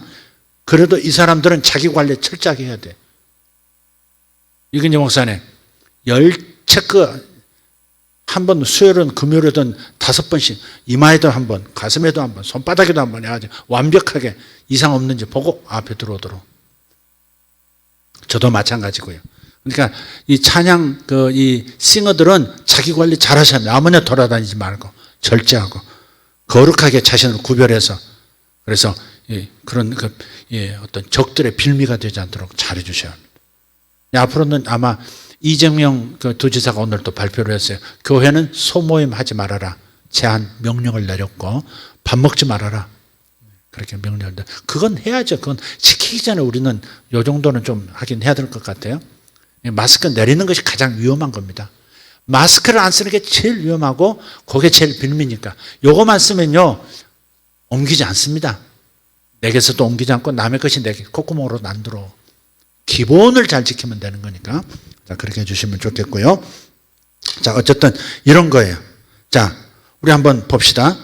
그래도 이 사람들은 자기 관리 철저하게 해야 돼. 이근재 목사님 열 체크 한 번 수요일은 금요일이든 5번씩 이마에도 한 번, 가슴에도 한 번, 손바닥에도 한 번 해가지고 완벽하게 이상 없는지 보고 앞에 들어오도록. 저도 마찬가지고요. 그러니까 이 찬양 이 싱어들은 자기 관리 잘 하셔야 합니다. 아무나 돌아다니지 말고 절제하고 거룩하게 자신을 구별해서 그래서 그런 어떤 적들의 빌미가 되지 않도록 잘해 주셔야 합니다. 앞으로는 아마 이재명 도지사가 오늘 또 발표를 했어요. 교회는 소모임 하지 말아라. 제한 명령을 내렸고 밥 먹지 말아라. 그렇게 명령을 내렸는데 그건 해야죠. 그건 지키기 전에 우리는 이 정도는 좀 하긴 해야 될 것 같아요. 마스크 내리는 것이 가장 위험한 겁니다. 마스크를 안 쓰는 게 제일 위험하고 그게 제일 빌미니까 요거만 쓰면요 옮기지 않습니다. 내게서도 옮기지 않고 남의 것이 내게 콧구멍으로 안 들어오고 기본을 잘 지키면 되는 거니까 자 그렇게 해주시면 좋겠고요. 자 어쨌든 이런 거예요. 자 우리 한번 봅시다.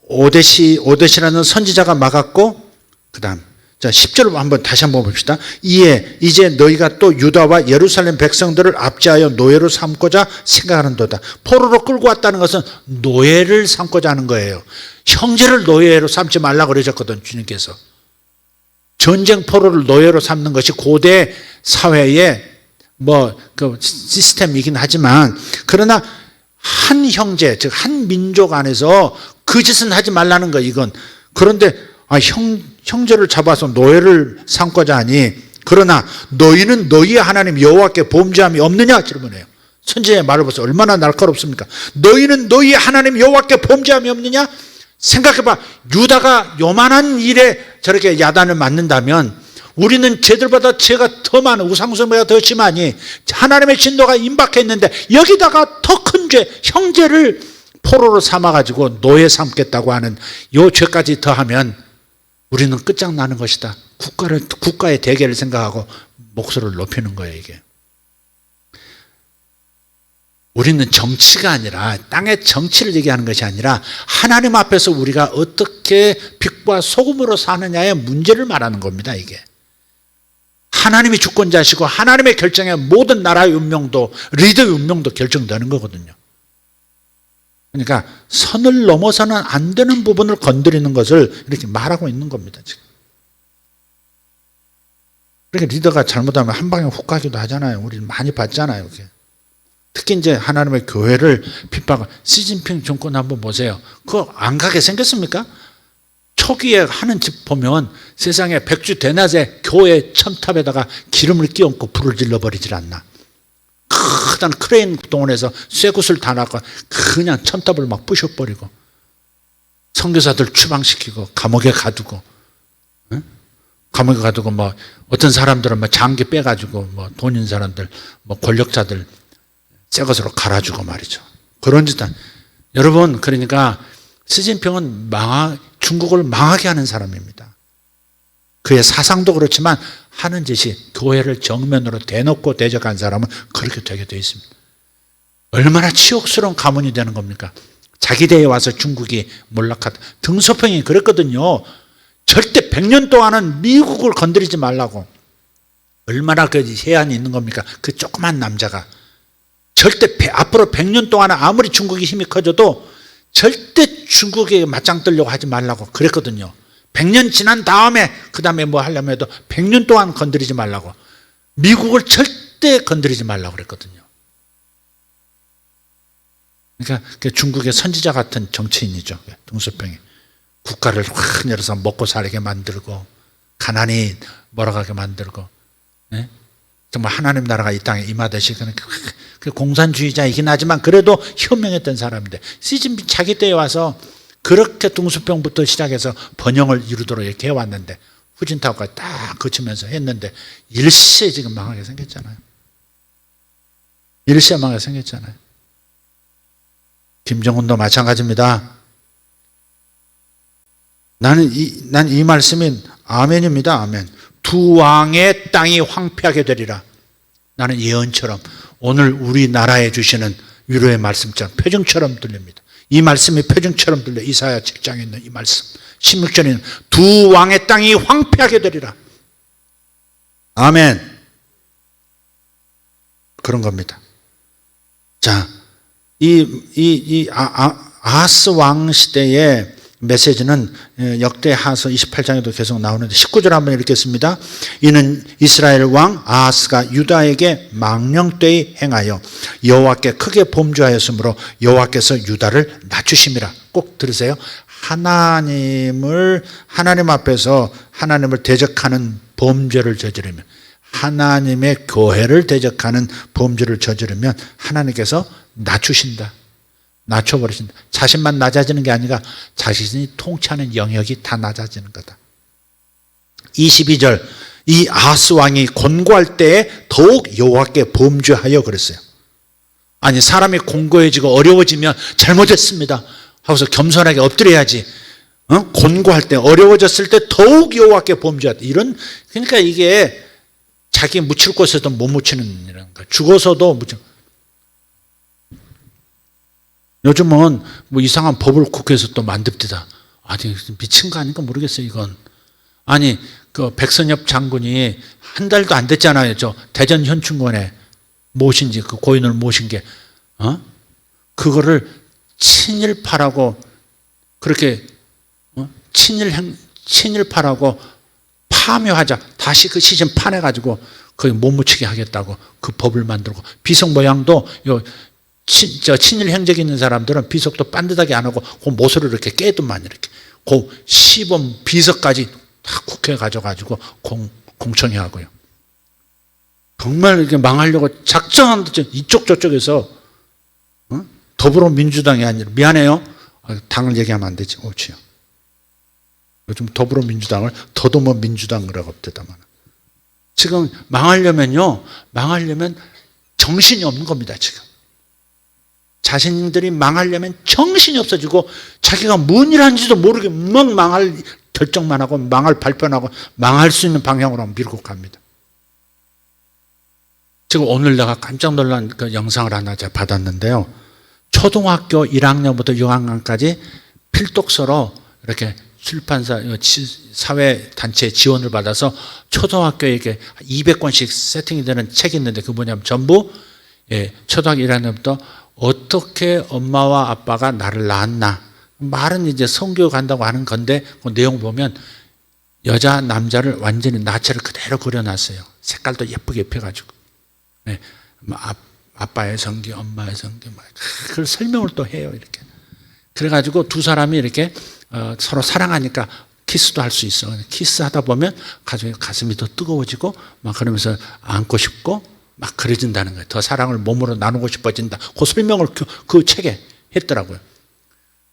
오데시라는 선지자가 막았고 그 다음 자 10절 한번 다시 한번 봅시다. 이제 너희가 또 유다와 예루살렘 백성들을 압제하여 노예로 삼고자 생각하는도다. 포로로 끌고 왔다는 것은 노예를 삼고자 하는 거예요. 형제를 노예로 삼지 말라고 그러셨거든 주님께서. 전쟁 포로를 노예로 삼는 것이 고대 사회의 그 시스템이긴 하지만 그러나 한 형제 즉 한 민족 안에서 그 짓은 하지 말라는 거 이건. 그런데 형제를 잡아서 노예를 삼고자 하니 그러나 너희는 너희의 하나님 여호와께 범죄함이 없느냐 질문해요. 선지자의 말을 보세요. 얼마나 날카롭습니까? 너희는 너희의 하나님 여호와께 범죄함이 없느냐? 생각해봐. 유다가 요만한 일에 저렇게 야단을 맞는다면 우리는 쟤들보다 죄가 더 많은 우상숭배가 더 심하니 하나님의 진노가 임박했는데 여기다가 더 큰 죄 형제를 포로로 삼아가지고 노예 삼겠다고 하는 요 죄까지 더하면 우리는 끝장나는 것이다. 국가의 대계를 생각하고 목소리를 높이는 거예요 이게. 우리는 정치가 아니라 땅의 정치를 얘기하는 것이 아니라 하나님 앞에서 우리가 어떻게 빛과 소금으로 사느냐의 문제를 말하는 겁니다. 이게 하나님이 주권자시고 하나님의 결정에 모든 나라의 운명도 리더의 운명도 결정되는 거거든요. 그러니까 선을 넘어서는 안 되는 부분을 건드리는 것을 이렇게 말하고 있는 겁니다. 지금. 그러니까 리더가 잘못하면 한 방에 훅 가기도 하잖아요. 우리 많이 봤잖아요. 이렇게. 특히 이제 하나님의 교회를 핍박을 시진핑 정권 한번 보세요. 그거 안 가게 생겼습니까? 초기에 하는 집 보면 세상에 백주 대낮에 교회 첨탑에다가 기름을 끼얹고 불을 질러버리질 않나. 크단 크레인 동원해서 쇠구슬 다 놔서 그냥 첨탑을 막 부셔버리고 선교사들 추방시키고 감옥에 가두고, 응? 감옥에 가두고 뭐 어떤 사람들은 뭐 장기 빼가지고 뭐 돈 있는 사람들 뭐 권력자들 새 것으로 갈아주고 말이죠. 그런 짓 여러분, 그러니까 시진핑은 중국을 망하게 하는 사람입니다. 그의 사상도 그렇지만 하는 짓이 교회를 정면으로 대놓고 대적한 사람은 그렇게 되게 되어 있습니다. 얼마나 치욕스러운 가문이 되는 겁니까? 자기 대에 와서 중국이 몰락하다. 등소평이 그랬거든요. 절대 100년 동안은 미국을 건드리지 말라고. 얼마나 그 해안이 있는 겁니까? 그 조그만 남자가. 절대 앞으로 100년 동안은 아무리 중국이 힘이 커져도 절대 중국에 맞짱 뜨려고 하지 말라고 그랬거든요. 100년 지난 다음에 그 다음에 뭐 하려면 해도 100년 동안 건드리지 말라고. 미국을 절대 건드리지 말라고 그랬거든요. 그러니까 중국의 선지자 같은 정치인이죠. 등소평이. 국가를 확 열어서 먹고 살게 만들고 가난이 몰아가게 만들고, 네? 정말 하나님 나라가 이 땅에 임하듯이 그 공산주의자이긴 하지만 그래도 현명했던 사람인데 시진핑 자기 때에 와서 그렇게 등수병부터 시작해서 번영을 이루도록 이렇게 해왔는데 후진타오까지 딱 거치면서 했는데 일시에 지금 망하게 생겼잖아요. 일시에 망하게 생겼잖아요. 김정은도 마찬가지입니다. 난 이 말씀이 아멘입니다. 아멘. 두 왕의 땅이 황폐하게 되리라. 나는 예언처럼 오늘 우리나라에 주시는 위로의 말씀처럼 표정처럼 들립니다. 이 말씀이 표정처럼 들려. 이사야 7장에 있는 이 말씀 16절에 있는 두 왕의 땅이 황폐하게 되리라. 아멘. 그런 겁니다. 자, 아하스 왕 시대의 메시지는 역대하서 28장에도 계속 나오는데 19절 한번 읽겠습니다. 이는 이스라엘 왕 아하스가 유다에게 망령되이 행하여 여호와께 크게 범죄하였으므로 여호와께서 유다를 낮추심이라. 꼭 들으세요. 하나님 앞에서 하나님을 대적하는 범죄를 저지르면, 하나님의 교회를 대적하는 범죄를 저지르면 하나님께서 낮추신다. 낮춰버리신다. 자신만 낮아지는 게 아니라 자신이 통치하는 영역이 다 낮아지는 거다. 22절, 이 아하스 왕이 권고할 때에 더욱 여호와께 범죄하여 그랬어요. 아니, 사람이 공고해지고 어려워지면 잘못했습니다 하고서 겸손하게 엎드려야지. 권고할 때 어려워졌을 때 더욱 여호와께 범죄하다. 그러니까 이게 자기 묻힐 곳에도 못 묻히는 이런 거. 죽어서도 묻혀. 요즘은 뭐 이상한 법을 국회에서 또 만듭니다. 아니, 미친 거 아닌가 모르겠어요, 이건. 아니, 그 백선엽 장군이 한 달도 안 됐잖아요. 저 대전 현충원에 모신 지, 그 고인을 모신 게, 그거를 친일파라고 그렇게, 친일파라고 파묘하자. 다시 그 시신 파내가지고 거기 못 묻히게 하겠다고 그 법을 만들고, 비석 모양도 친일 행적이 있는 사람들은 비석도 반듯하게 안 하고 그 못으로 이렇게 깨더만 이렇게 그 시범 비석까지 다 국회에 가져가지고 공청회 하고요. 정말 이렇게 망하려고 작정한 듯 이쪽 저쪽에서 더불어민주당이 아니라, 미안해요, 당을 얘기하면 안 되지. 옳지요. 요즘 더불어민주당을 더듬어 민주당이라고 합니다만, 지금 망하려면 정신이 없는 겁니다. 지금 자신들이 망하려면 정신이 없어지고 자기가 뭔 일 하는지도 모르게 막 망할 결정만 하고 망할 발표하고 망할 수 있는 방향으로 밀고 갑니다. 지금 오늘 내가 깜짝 놀란 그 영상을 하나 제가 받았는데요. 초등학교 1학년부터 6학년까지 필독서로 이렇게 출판사, 사회단체 지원을 받아서 초등학교에 이렇게 200권씩 세팅이 되는 책이 있는데 그게 뭐냐면 전부 초등학교 1학년부터 어떻게 엄마와 아빠가 나를 낳았나. 말은 이제 성교육 한다고 하는 건데 그 내용 보면 여자, 남자를 완전히 나체를 그대로 그려놨어요. 색깔도 예쁘게 입혀가지고. 아빠의 성기, 엄마의 성기, 그걸 설명을 또 해요, 이렇게. 그래가지고 두 사람이 이렇게 서로 사랑하니까 키스도 할 수 있어. 키스하다 보면 가슴이 더 뜨거워지고 막 그러면서 안고 싶고 막 그려진다는 거예요. 더 사랑을 몸으로 나누고 싶어진다. 그 설명을 그 책에 했더라고요.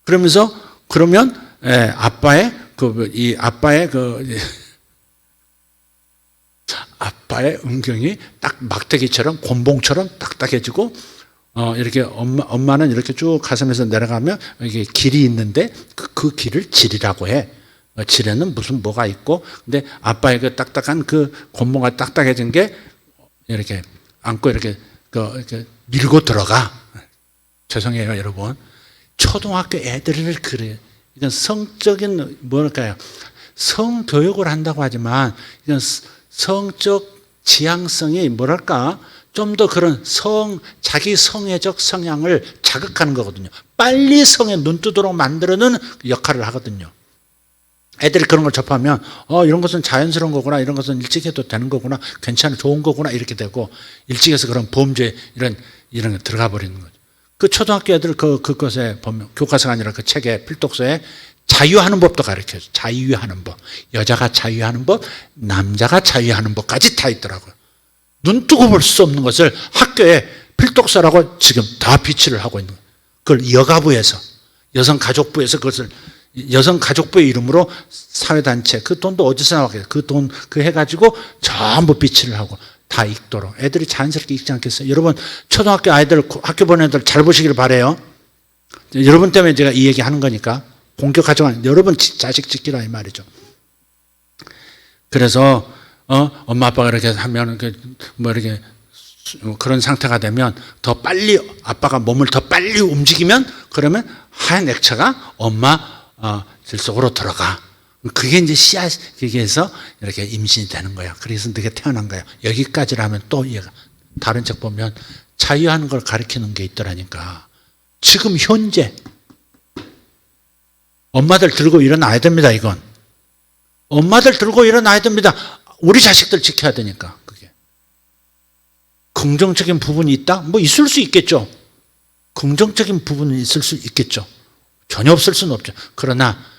그러면서 그러면 아빠의 음경이 딱 막대기처럼 곤봉처럼 딱딱해지고 이렇게 엄마는 이렇게 쭉 가슴에서 내려가면 이게 길이 있는데 그 길을 질이라고 해. 질에는 무슨 뭐가 있고 근데 아빠의 그 딱딱한 그 곤봉가 딱딱해진 게 이렇게 안고 이렇게 밀고 들어가. 죄송해요, 여러분. 초등학교 애들을 그래요. 이건 성적인 뭐랄까요? 성교육을 한다고 하지만 이건 성적 지향성이 뭐랄까? 좀 더 그런 자기 성애적 성향을 자극하는 거거든요. 빨리 성에 눈 뜨도록 만들어는 역할을 하거든요. 애들이 그런 걸 접하면 이런 것은 자연스러운 거구나, 이런 것은 일찍 해도 되는 거구나, 괜찮아, 좋은 거구나 이렇게 되고 일찍 해서 그런 범죄 이런 거 들어가 버리는 거죠. 그 초등학교 애들 그것에 보면 교과서가 아니라 그 책에 필독서에 자유하는 법도 가르쳐요. 자유하는 법, 여자가 자유하는 법, 남자가 자유하는 법까지 다 있더라고요. 눈 뜨고 볼 수 없는 것을 학교에 필독서라고 지금 다 비치를 하고 있는 거예요. 그걸 여가부에서 여성가족부에서 그것을 여성가족부의 이름으로 사회단체 그 돈도 어디서 나왔겠어요. 그 돈 해가지고 전부 비치를 하고 다 읽도록 애들이 자연스럽게 읽지 않겠어요. 여러분 초등학교 아이들 학교 보내는 애들 잘 보시기를 바라요. 여러분 때문에 제가 이 얘기 하는 거니까 공격하지만 여러분 자식 지키라 이 말이죠. 그래서 엄마 아빠가 이렇게 하면 이렇게 그런 상태가 되면 더 빨리 아빠가 몸을 더 빨리 움직이면 그러면 하얀 액체가 엄마 질 속으로 들어가. 그게 이제 씨앗에서 이렇게 임신이 되는 거야. 그래서 너게 태어난 거야. 여기까지라면 또 얘가 다른 책 보면 자유하는 걸 가르치는 게 있더라니까. 지금 현재 엄마들 들고 일어나야 됩니다. 이건 엄마들 들고 일어나야 됩니다. 우리 자식들 지켜야 되니까. 그게 긍정적인 부분이 있다? 뭐 있을 수 있겠죠. 긍정적인 부분은 있을 수 있겠죠. 전혀 없을 수는 없죠. 그러나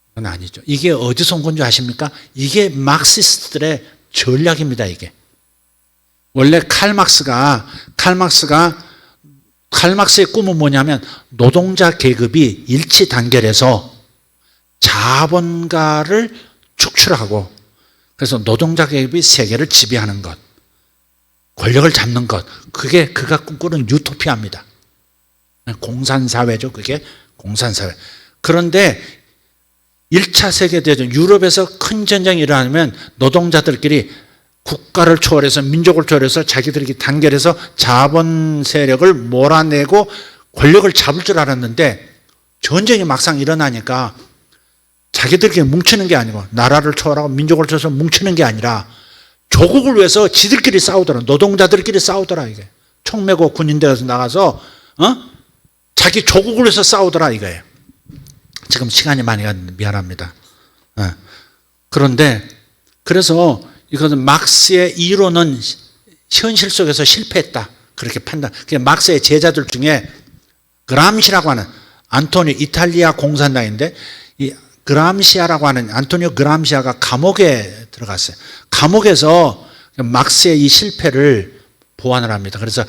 그건 아니죠. 이게 어디서 온 건지 아십니까? 이게 막시스트들의 전략입니다. 이게 원래 칼막스의 꿈은 뭐냐면 노동자 계급이 일치 단결해서 자본가를 축출하고 그래서 노동자 계급이 세계를 지배하는 것, 권력을 잡는 것, 그게 그가 꿈꾸는 유토피아입니다. 공산사회죠. 그게 공산사회. 그런데 1차 세계대전 유럽에서 큰 전쟁이 일어나면 노동자들끼리 국가를 초월해서 민족을 초월해서 자기들이 단결해서 자본 세력을 몰아내고 권력을 잡을 줄 알았는데 전쟁이 막상 일어나니까 자기들끼리 뭉치는 게 아니고 나라를 초월하고 민족을 초월해서 뭉치는 게 아니라 조국을 위해서 지들끼리 싸우더라. 노동자들끼리 싸우더라. 이게 총 메고 군인들에서 나가서 자기 조국을 위해서 싸우더라 이거예요. 지금 시간이 많이 갔는데 미안합니다. 그런데 그래서 이것은 막스의 이론은 현실 속에서 실패했다. 그렇게 판단. 막스의 제자들 중에 그람시라고 하는 안토니오 이탈리아 공산당인데 이 그람시아라고 하는 안토니오 그람시아가 감옥에 들어갔어요. 감옥에서 막스의 이 실패를 보완을 합니다. 그래서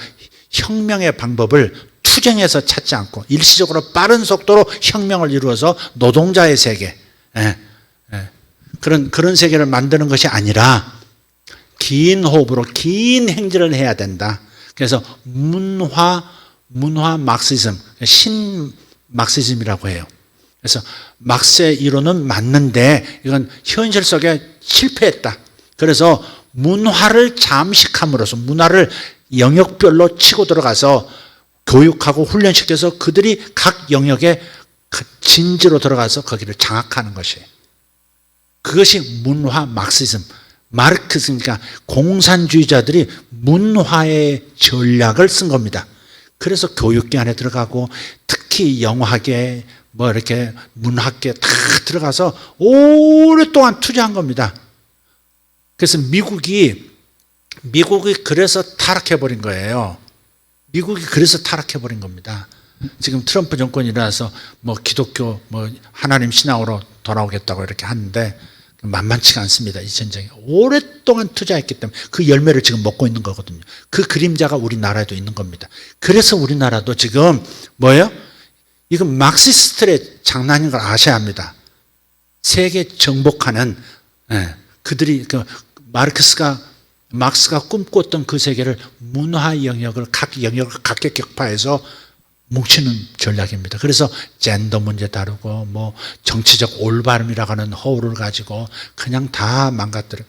혁명의 방법을 투쟁해서 찾지 않고 일시적으로 빠른 속도로 혁명을 이루어서 노동자의 세계 그런 세계를 만드는 것이 아니라 긴 호흡으로 긴 행진을 해야 된다. 그래서 문화 막시즘, 신 막시즘이라고 해요. 그래서 막스의 이론은 맞는데 이건 현실 속에 실패했다. 그래서 문화를 잠식함으로써 문화를 영역별로 치고 들어가서 교육하고 훈련시켜서 그들이 각 영역에 진지로 들어가서 거기를 장악하는 것이에요. 그것이 문화 막시즘, 마르크스니까 공산주의자들이 문화의 전략을 쓴 겁니다. 그래서 교육계 안에 들어가고 특히 영화계 뭐 이렇게 문학계 다 들어가서 오랫동안 투자한 겁니다. 그래서 미국이 그래서 타락해버린 거예요. 미국이 그래서 타락해버린 겁니다. 지금 트럼프 정권이 일어나서 뭐 기독교 뭐 하나님 신앙으로 돌아오겠다고 이렇게 하는데 만만치가 않습니다. 이 전쟁에 오랫동안 투자했기 때문에 그 열매를 지금 먹고 있는 거거든요. 그 그림자가 우리나라에도 있는 겁니다. 그래서 우리나라도 지금 뭐예요? 이건 막시스트의 장난인 걸 아셔야 합니다. 세계 정복하는 그들이 막스가 꿈꿨던 그 세계를 문화 영역을 각 영역을 각계격파해서 뭉치는 전략입니다. 그래서 젠더 문제 다루고 뭐 정치적 올바름이라고 하는 허울을 가지고 그냥 다 망가뜨려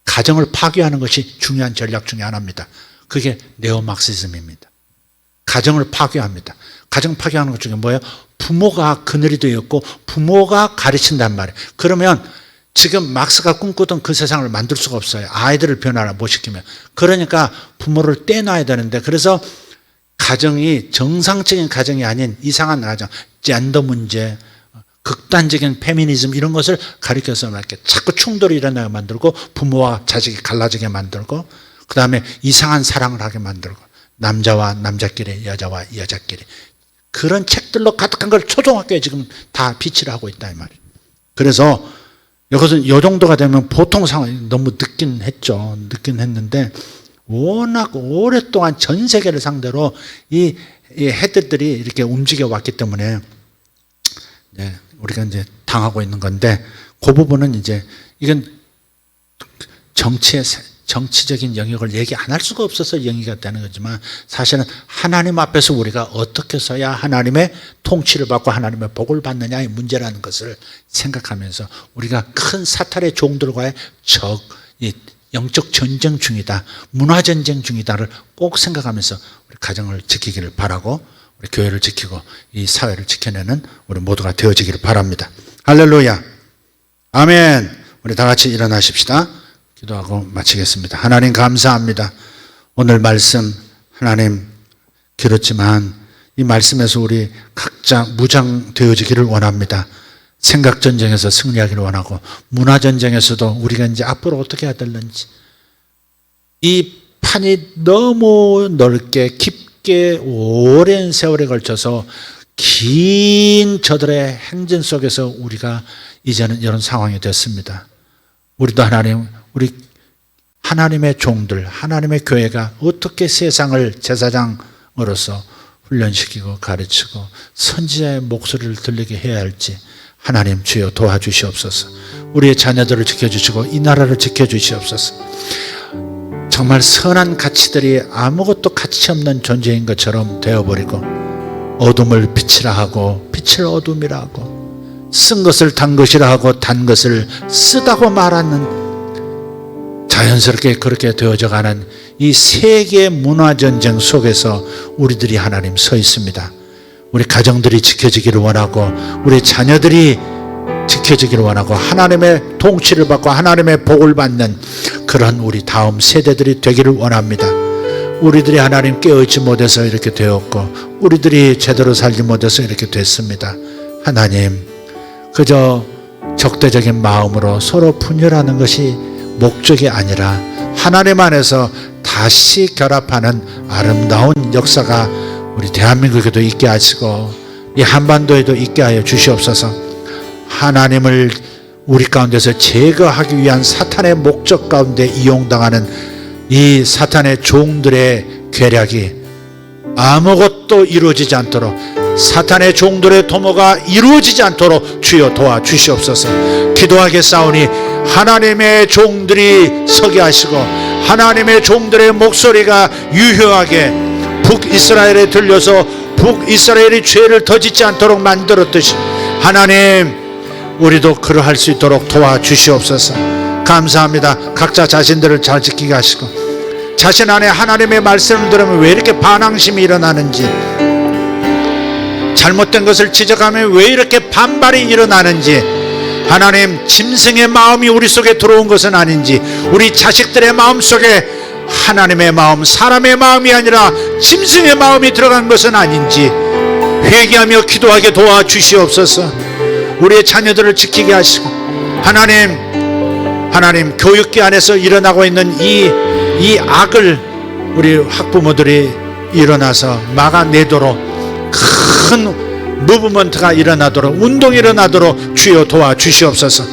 가정을 파괴하는 것이 중요한 전략 중에 하나입니다. 그게 네오막시즘입니다. 가정을 파괴합니다. 가정 파괴하는 것 중에 뭐예요? 부모가 그늘이 되었고 부모가 가르친단 말이에요. 그러면 지금 막스가 꿈꾸던 그 세상을 만들 수가 없어요. 아이들을 변화를 못 시키면. 그러니까 부모를 떼놔야 되는데 그래서 가정이 정상적인 가정이 아닌 이상한 가정, 젠더 문제, 극단적인 페미니즘 이런 것을 가리켜서 이렇게 자꾸 충돌이 일어나게 만들고 부모와 자식이 갈라지게 만들고 그 다음에 이상한 사랑을 하게 만들고 남자와 남자끼리 여자와 여자끼리 그런 책들로 가득한 걸 초등학교에 지금 다 비치를 하고 있다 이 말이에요. 그래서 이것은 이 정도가 되면 보통 상황이 너무 늦긴 했죠. 늦긴 했는데 워낙 오랫동안 전 세계를 상대로 이 헤드들이 이렇게 움직여 왔기 때문에 우리가 이제 당하고 있는 건데 그 부분은 이제 이건 정치적인 영역을 얘기 안 할 수가 없어서 영역이 되는 거지만 사실은 하나님 앞에서 우리가 어떻게 서야 하나님의 통치를 받고 하나님의 복을 받느냐의 문제라는 것을 생각하면서 우리가 큰 사탄의 종들과의 영적 전쟁 중이다, 문화 전쟁 중이다를 꼭 생각하면서 우리 가정을 지키기를 바라고 우리 교회를 지키고 이 사회를 지켜내는 우리 모두가 되어지기를 바랍니다. 할렐루야, 아멘. 우리 다 같이 일어나십시다. 기도하고 마치겠습니다. 하나님 감사합니다. 오늘 말씀 하나님 길었지만 이 말씀에서 우리 각자 무장되어지기를 원합니다. 생각전쟁에서 승리하기를 원하고 문화전쟁에서도 우리가 이제 앞으로 어떻게 해야 될는지 이 판이 너무 넓게 깊게 오랜 세월에 걸쳐서 긴 저들의 행진 속에서 우리가 이제는 이런 상황이 됐습니다. 우리도 우리 하나님의 종들, 하나님의 교회가 어떻게 세상을 제사장으로서 훈련시키고 가르치고 선지자의 목소리를 들리게 해야 할지 하나님 주여 도와주시옵소서. 우리의 자녀들을 지켜주시고 이 나라를 지켜주시옵소서. 정말 선한 가치들이 아무것도 가치 없는 존재인 것처럼 되어버리고 어둠을 빛이라 하고 빛을 어둠이라 하고 쓴 것을 단 것이라 하고 단 것을 쓰다고 말하는 자연스럽게 그렇게 되어져가는 이 세계 문화전쟁 속에서 우리들이 하나님 서 있습니다. 우리 가정들이 지켜지기를 원하고 우리 자녀들이 지켜지기를 원하고 하나님의 통치를 받고 하나님의 복을 받는 그런 우리 다음 세대들이 되기를 원합니다. 우리들이 하나님 깨어있지 못해서 이렇게 되었고 우리들이 제대로 살지 못해서 이렇게 됐습니다. 하나님 그저 적대적인 마음으로 서로 분열하는 것이 목적이 아니라 하나님 안에서 다시 결합하는 아름다운 역사가 우리 대한민국에도 있게 하시고 이 한반도에도 있게 하여 주시옵소서. 하나님을 우리 가운데서 제거하기 위한 사탄의 목적 가운데 이용당하는 이 사탄의 종들의 계략이 아무것도 이루어지지 않도록 사탄의 종들의 도모가 이루어지지 않도록 주여 도와주시옵소서. 기도하겠사오니 하나님의 종들이 서게 하시고 하나님의 종들의 목소리가 유효하게 북이스라엘에 들려서 북이스라엘이 죄를 더 짓지 않도록 만들었듯이 하나님 우리도 그러할 수 있도록 도와주시옵소서. 감사합니다. 각자 자신들을 잘 지키게 하시고, 자신 안에 하나님의 말씀을 들으면 왜 이렇게 반항심이 일어나는지, 잘못된 것을 지적하면 왜 이렇게 반발이 일어나는지, 하나님, 짐승의 마음이 우리 속에 들어온 것은 아닌지, 우리 자식들의 마음 속에 하나님의 마음, 사람의 마음이 아니라 짐승의 마음이 들어간 것은 아닌지 회개하며 기도하게 도와주시옵소서. 우리의 자녀들을 지키게 하시고, 하나님 교육계 안에서 일어나고 있는 이 악을 우리 학부모들이 일어나서 막아내도록, 큰 무브먼트가 일어나도록, 운동이 일어나도록 주여 도와주시옵소서.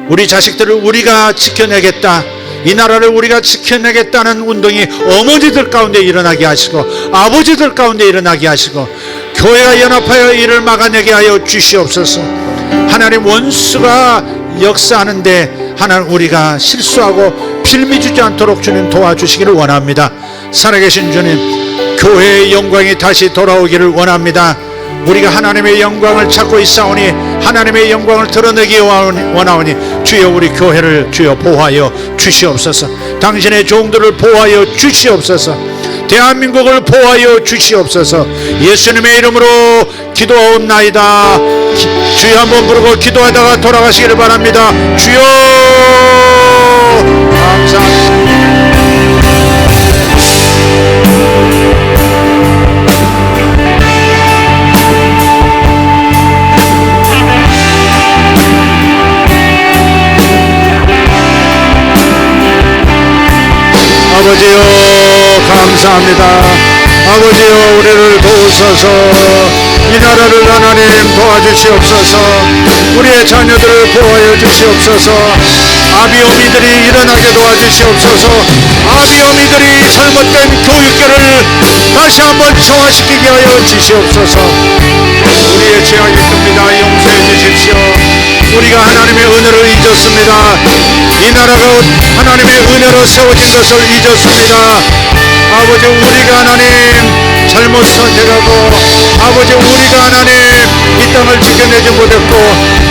우리 자식들을 우리가 지켜내겠다, 이 나라를 우리가 지켜내겠다는 운동이 어머니들 가운데 일어나게 하시고, 아버지들 가운데 일어나게 하시고, 교회가 연합하여 이를 막아내게 하여 주시옵소서. 하나님, 원수가 역사하는데 하나님, 우리가 실수하고 빌미주지 않도록 주님 도와주시기를 원합니다. 살아계신 주님, 교회의 영광이 다시 돌아오기를 원합니다. 우리가 하나님의 영광을 찾고 있사오니 하나님의 영광을 드러내기 원하오니 주여 우리 교회를 주여 보호하여 주시옵소서. 당신의 종들을 보호하여 주시옵소서. 대한민국을 보호하여 주시옵소서. 예수님의 이름으로 기도하옵나이다. 주여 한번 부르고 기도하다가 돌아가시기를 바랍니다. 주여 감사합니다. 아버지요 감사합니다. 아버지요 우리를 도우소서. 이 나라를 하나님 도와주시옵소서. 우리의 자녀들을 보호하여 주시옵소서. 아비오미들이 일어나게 도와주시옵소서. 아비오미들이 잘못된 교육계를 다시 한번 정화시키게 하여 주시옵소서. 우리의 죄악이 큽니다. 용서해 주십시오. 우리가 하나님의 은혜를 잊었습니다. 이 나라가 하나님의 은혜로 세워진 것을 잊었습니다. 아버지, 우리가 하나님 잘못 선택하고, 아버지, 우리가 하나님 이 땅을 지켜내지 못했고,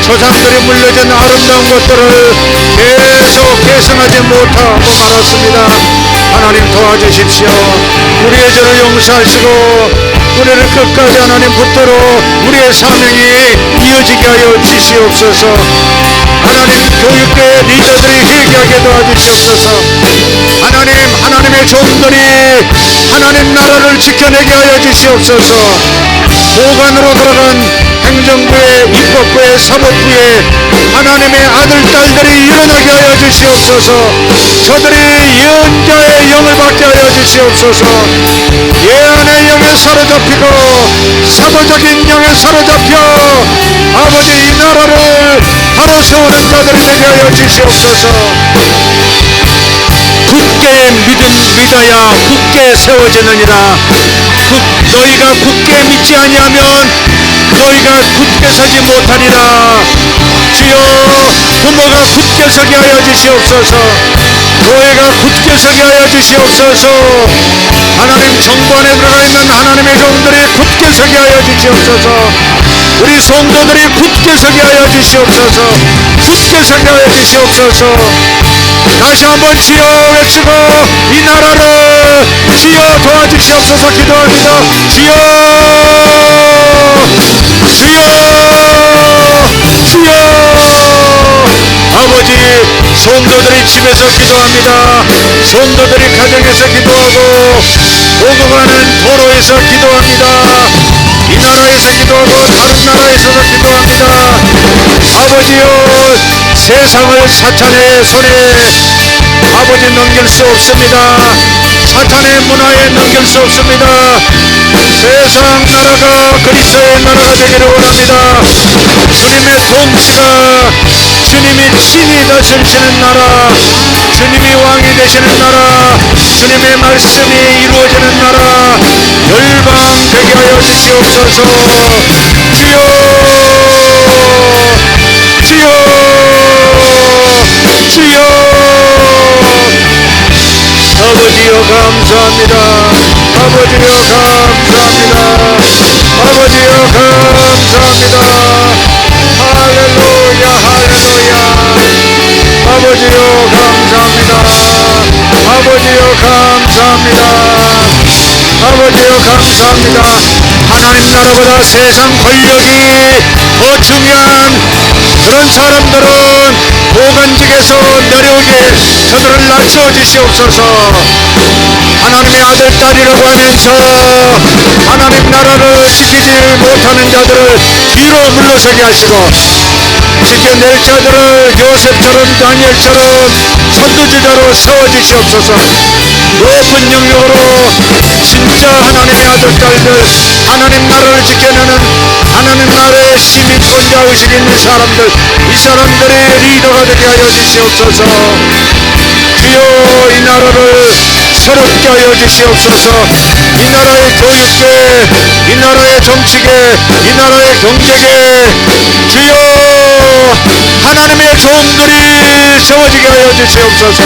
조상들이 물려준 아름다운 것들을 계속 계승하지 못하고 말았습니다. 하나님 도와주십시오. 우리의 죄를 용서하시고 우리를 끝까지 하나님 붙들어 우리의 사명이 이어지게 하여 주시옵소서. 하나님, 교육계 리더들이 회개하게 도와주시옵소서. 하나님의 종들이 하나님 나라를 지켜내게 하여 주시옵소서. 보관으로 들어간 행정부의, 입법부의, 사법부의 하나님의 아들, 딸들이 일어나게 하여 주시옵소서. 저들이 예언자의 영을 받게 하여 주시옵소서. 예언의 영에 사로잡히고 사도적인 영에 사로잡혀 아버지 이 나라를 바로 세우는 자들이 되게 하여 주시옵소서. 굳게 믿어야 굳게 세워지느니라. 너희가 굳게 믿지 아니하면 너희가 굳게 서지 못하리라. 주여, 부모가 굳게 서게 하여 주시옵소서. 교회가 굳게 서게 하여 주시옵소서. 하나님, 정부 안에 들어가 있는 하나님의 종들이 굳게 서게 하여 주시옵소서. 우리 성도들이 굳게 서게 하여 주시옵소서. 굳게 서게 하여 주시옵소서. 다시 한번 주여 외치고 이 나라를 주여 도와주시옵소서 기도합니다. 주여, 아버지, 성도들이 집에서 기도합니다. 성도들이 가정에서 기도하고 오고 가는 도로에서 기도합니다. 이 나라에서 기도하고 다른 나라에서도 기도합니다. 아버지요, 세상을 사탄의 손에 아버지 넘길 수 없습니다. 사탄의 문화에 넘길 수 없습니다. 세상 나라가 그리스도의 나라가 되기를 원합니다. 주님의 통치가, 주님이 친히 다스리시는 나라, 주님이 왕이 되시는 나라, 주님의 말씀이 이루어지는 나라 열방 되게 하여 주시옵소서. 주여, 아버지여 감사합니다. 아버지여 감사합니다. 아버지여 감사합니다. 할렐루야, 할렐루야. 아버지여 아버지여 감사합니다. 하나님 나라보다 세상 권력이 더 중요한 그런 사람들은 고관직에서 내려오게 저들을 낮춰 주시옵소서. 하나님의 아들 딸이라고 하면서 하나님 나라를 지키지 못하는 자들을 뒤로 물러서게 하시고 지켜낼 자들을 요셉처럼 다니엘처럼 선두주자로 세워주시옵소서. 높은 영역으로 진짜 하나님의 아들 딸들, 하나님 나라를 지켜내는 하나님 나라의 시민권자 의식 있는 사람들, 이 사람들의 리더가 되게 하여 주시옵소서. 주여 이 나라를 새롭게 하여 주시옵소서. 이 나라의 교육계, 이 나라의 정치계, 이 나라의 경제계, 주여 하나님의 종들이 세워지게 하여 주시옵소서.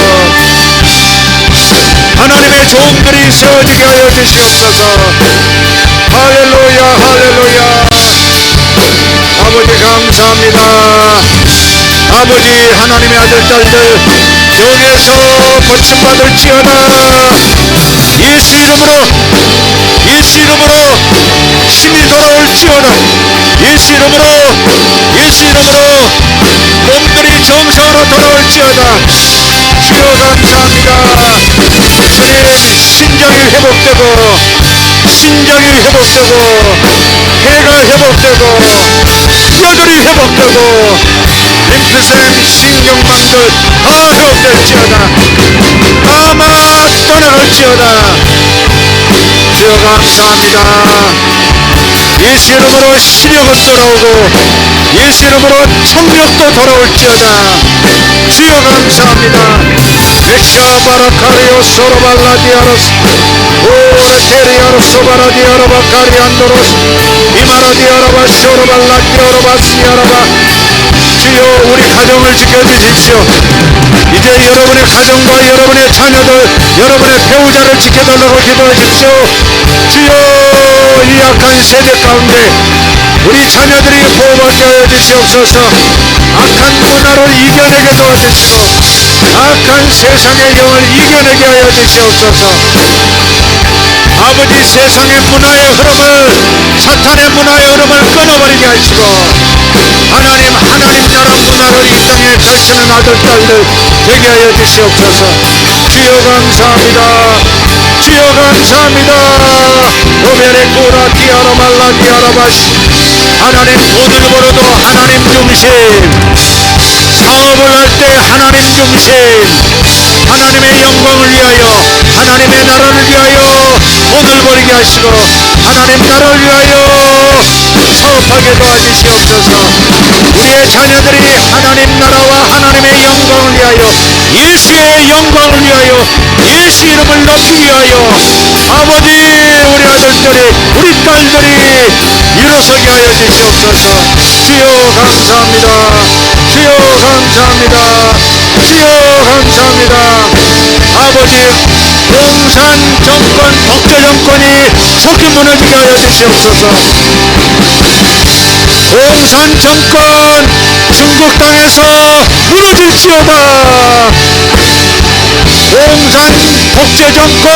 하나님의 종들이 세워지게 하여 주시옵소서. 할렐루야 할렐루야. 아버지 감사합니다. 아버지 하나님의 아들 딸들 영에서 고침받을지어다. 예수 이름으로 예수 이름으로 힘이 돌아올지어다. 예수 이름으로 예수 이름으로 몸들이 정상으로 돌아올지어다. 주여 감사합니다. 주님 신장이 회복되고 신장이 회복되고 폐가 회복되고 뼈들이 회복되고 림프샘 신경망들 다 회복될지어다. 아마 떠나갈지어다. 주여 감사합니다. 예수 이름으로 시력은 돌아오고 예수 이름으로 청력도 돌아올지어다. 주여 감사합니다. 엑샤바라카리오 소로발라디아로스 오레테리아로스 바라디아로바카리안도로스 이마라디아로바 쇼로발라디아로바시아로바. 주여 우리 가정을 지켜주십시오. 이제 여러분의 가정과 여러분의 자녀들 여러분의 배우자를 지켜달라고 기도하십시오. 주여 이 약한 세대 가운데 우리 자녀들이 보호받게 하여 주시옵소서. 악한 문화를 이겨내게 도와주시고 악한 세상의 영을 이겨내게 하여 주시옵소서. 아버지 세상의 문화의 흐름을 사탄의 문화의 흐름을 끊어버리게 하시고 하나님 나라 문화를 이 땅에 가르치는 아들 딸들 되게 하여 주시옵소서. 주여 감사합니다. 주여 감사합니다. 오베레 코라 디아라 말라 디아라 바시. 하나님 돈을 벌어도 하나님 중심, 사업을 할 때 하나님 중심, 하나님의 영광을 위하여 하나님의 나라를 위하여 돈을 벌게 하시고 하나님 나라를 위하여 사업하게 도와주시옵소서. 우리의 자녀들이 하나님 나라와 하나님의 영광을 위하여 예수의 영광을 위하여 예수 이름을 높이기 위하여 아버지 우리 아들들이 우리 딸들이 일어서게 하여 주시옵소서. 주여 감사합니다. 주여 감사합니다. 주여 감사합니다. 아버지 공산 정권 독재 정권이 속히 무너지게 하여 주시옵소서. 공산 정권 중국 땅에서 무너질지어다. 공산 독재 정권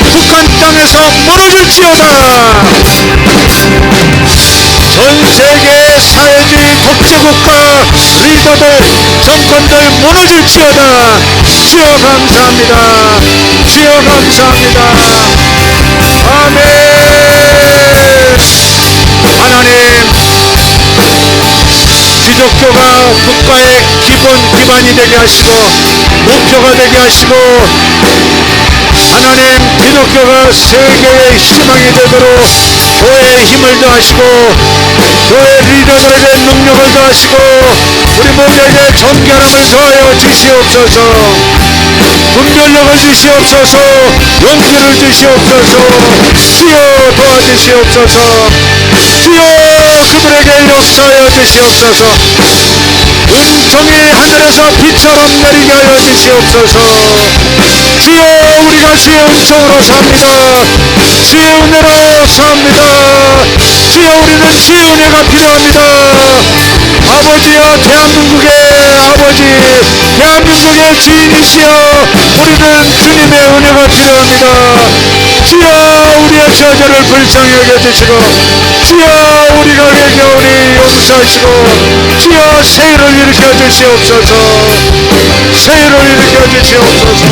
북한 땅에서 무너질지어다. 전 세계 사회주의 독재국가 리더들 정권들 무너질지어다. 주여 감사합니다. 주여 감사합니다. 아멘. 하나님 기독교가 국가의 기반이 되게 하시고 목표가 되게 하시고 하나님 기독교가 세계의 희망이 되도록 교회의 힘을 더하시고 교회 리더들에게 능력을 더하시고 우리 모두에게 정결함을 더하여 주시옵소서. 분별력을 주시옵소서. 용기를 주시옵소서. 주여 도와주시옵소서. 주여 그들에게 역사하여 주시옵소서. 은총이 하늘에서 비처럼 내리게 하여 주시옵소서. 주여 우리가 주의 은총으로 삽니다. 주의 은혜로 삽니다. 주여 우리는 주의 은혜가 필요합니다. 아버지여 대한민국의 아버지 대한민국의 주인이시여 우리는 주님의 은혜가 필요합니다. 주여 우리의 저주를 불쌍히 여겨주시고 주여 우리가 회개하오니 용서하시고 주여 세일을 일으켜 주시옵소서 세일을 일으켜 주시옵소서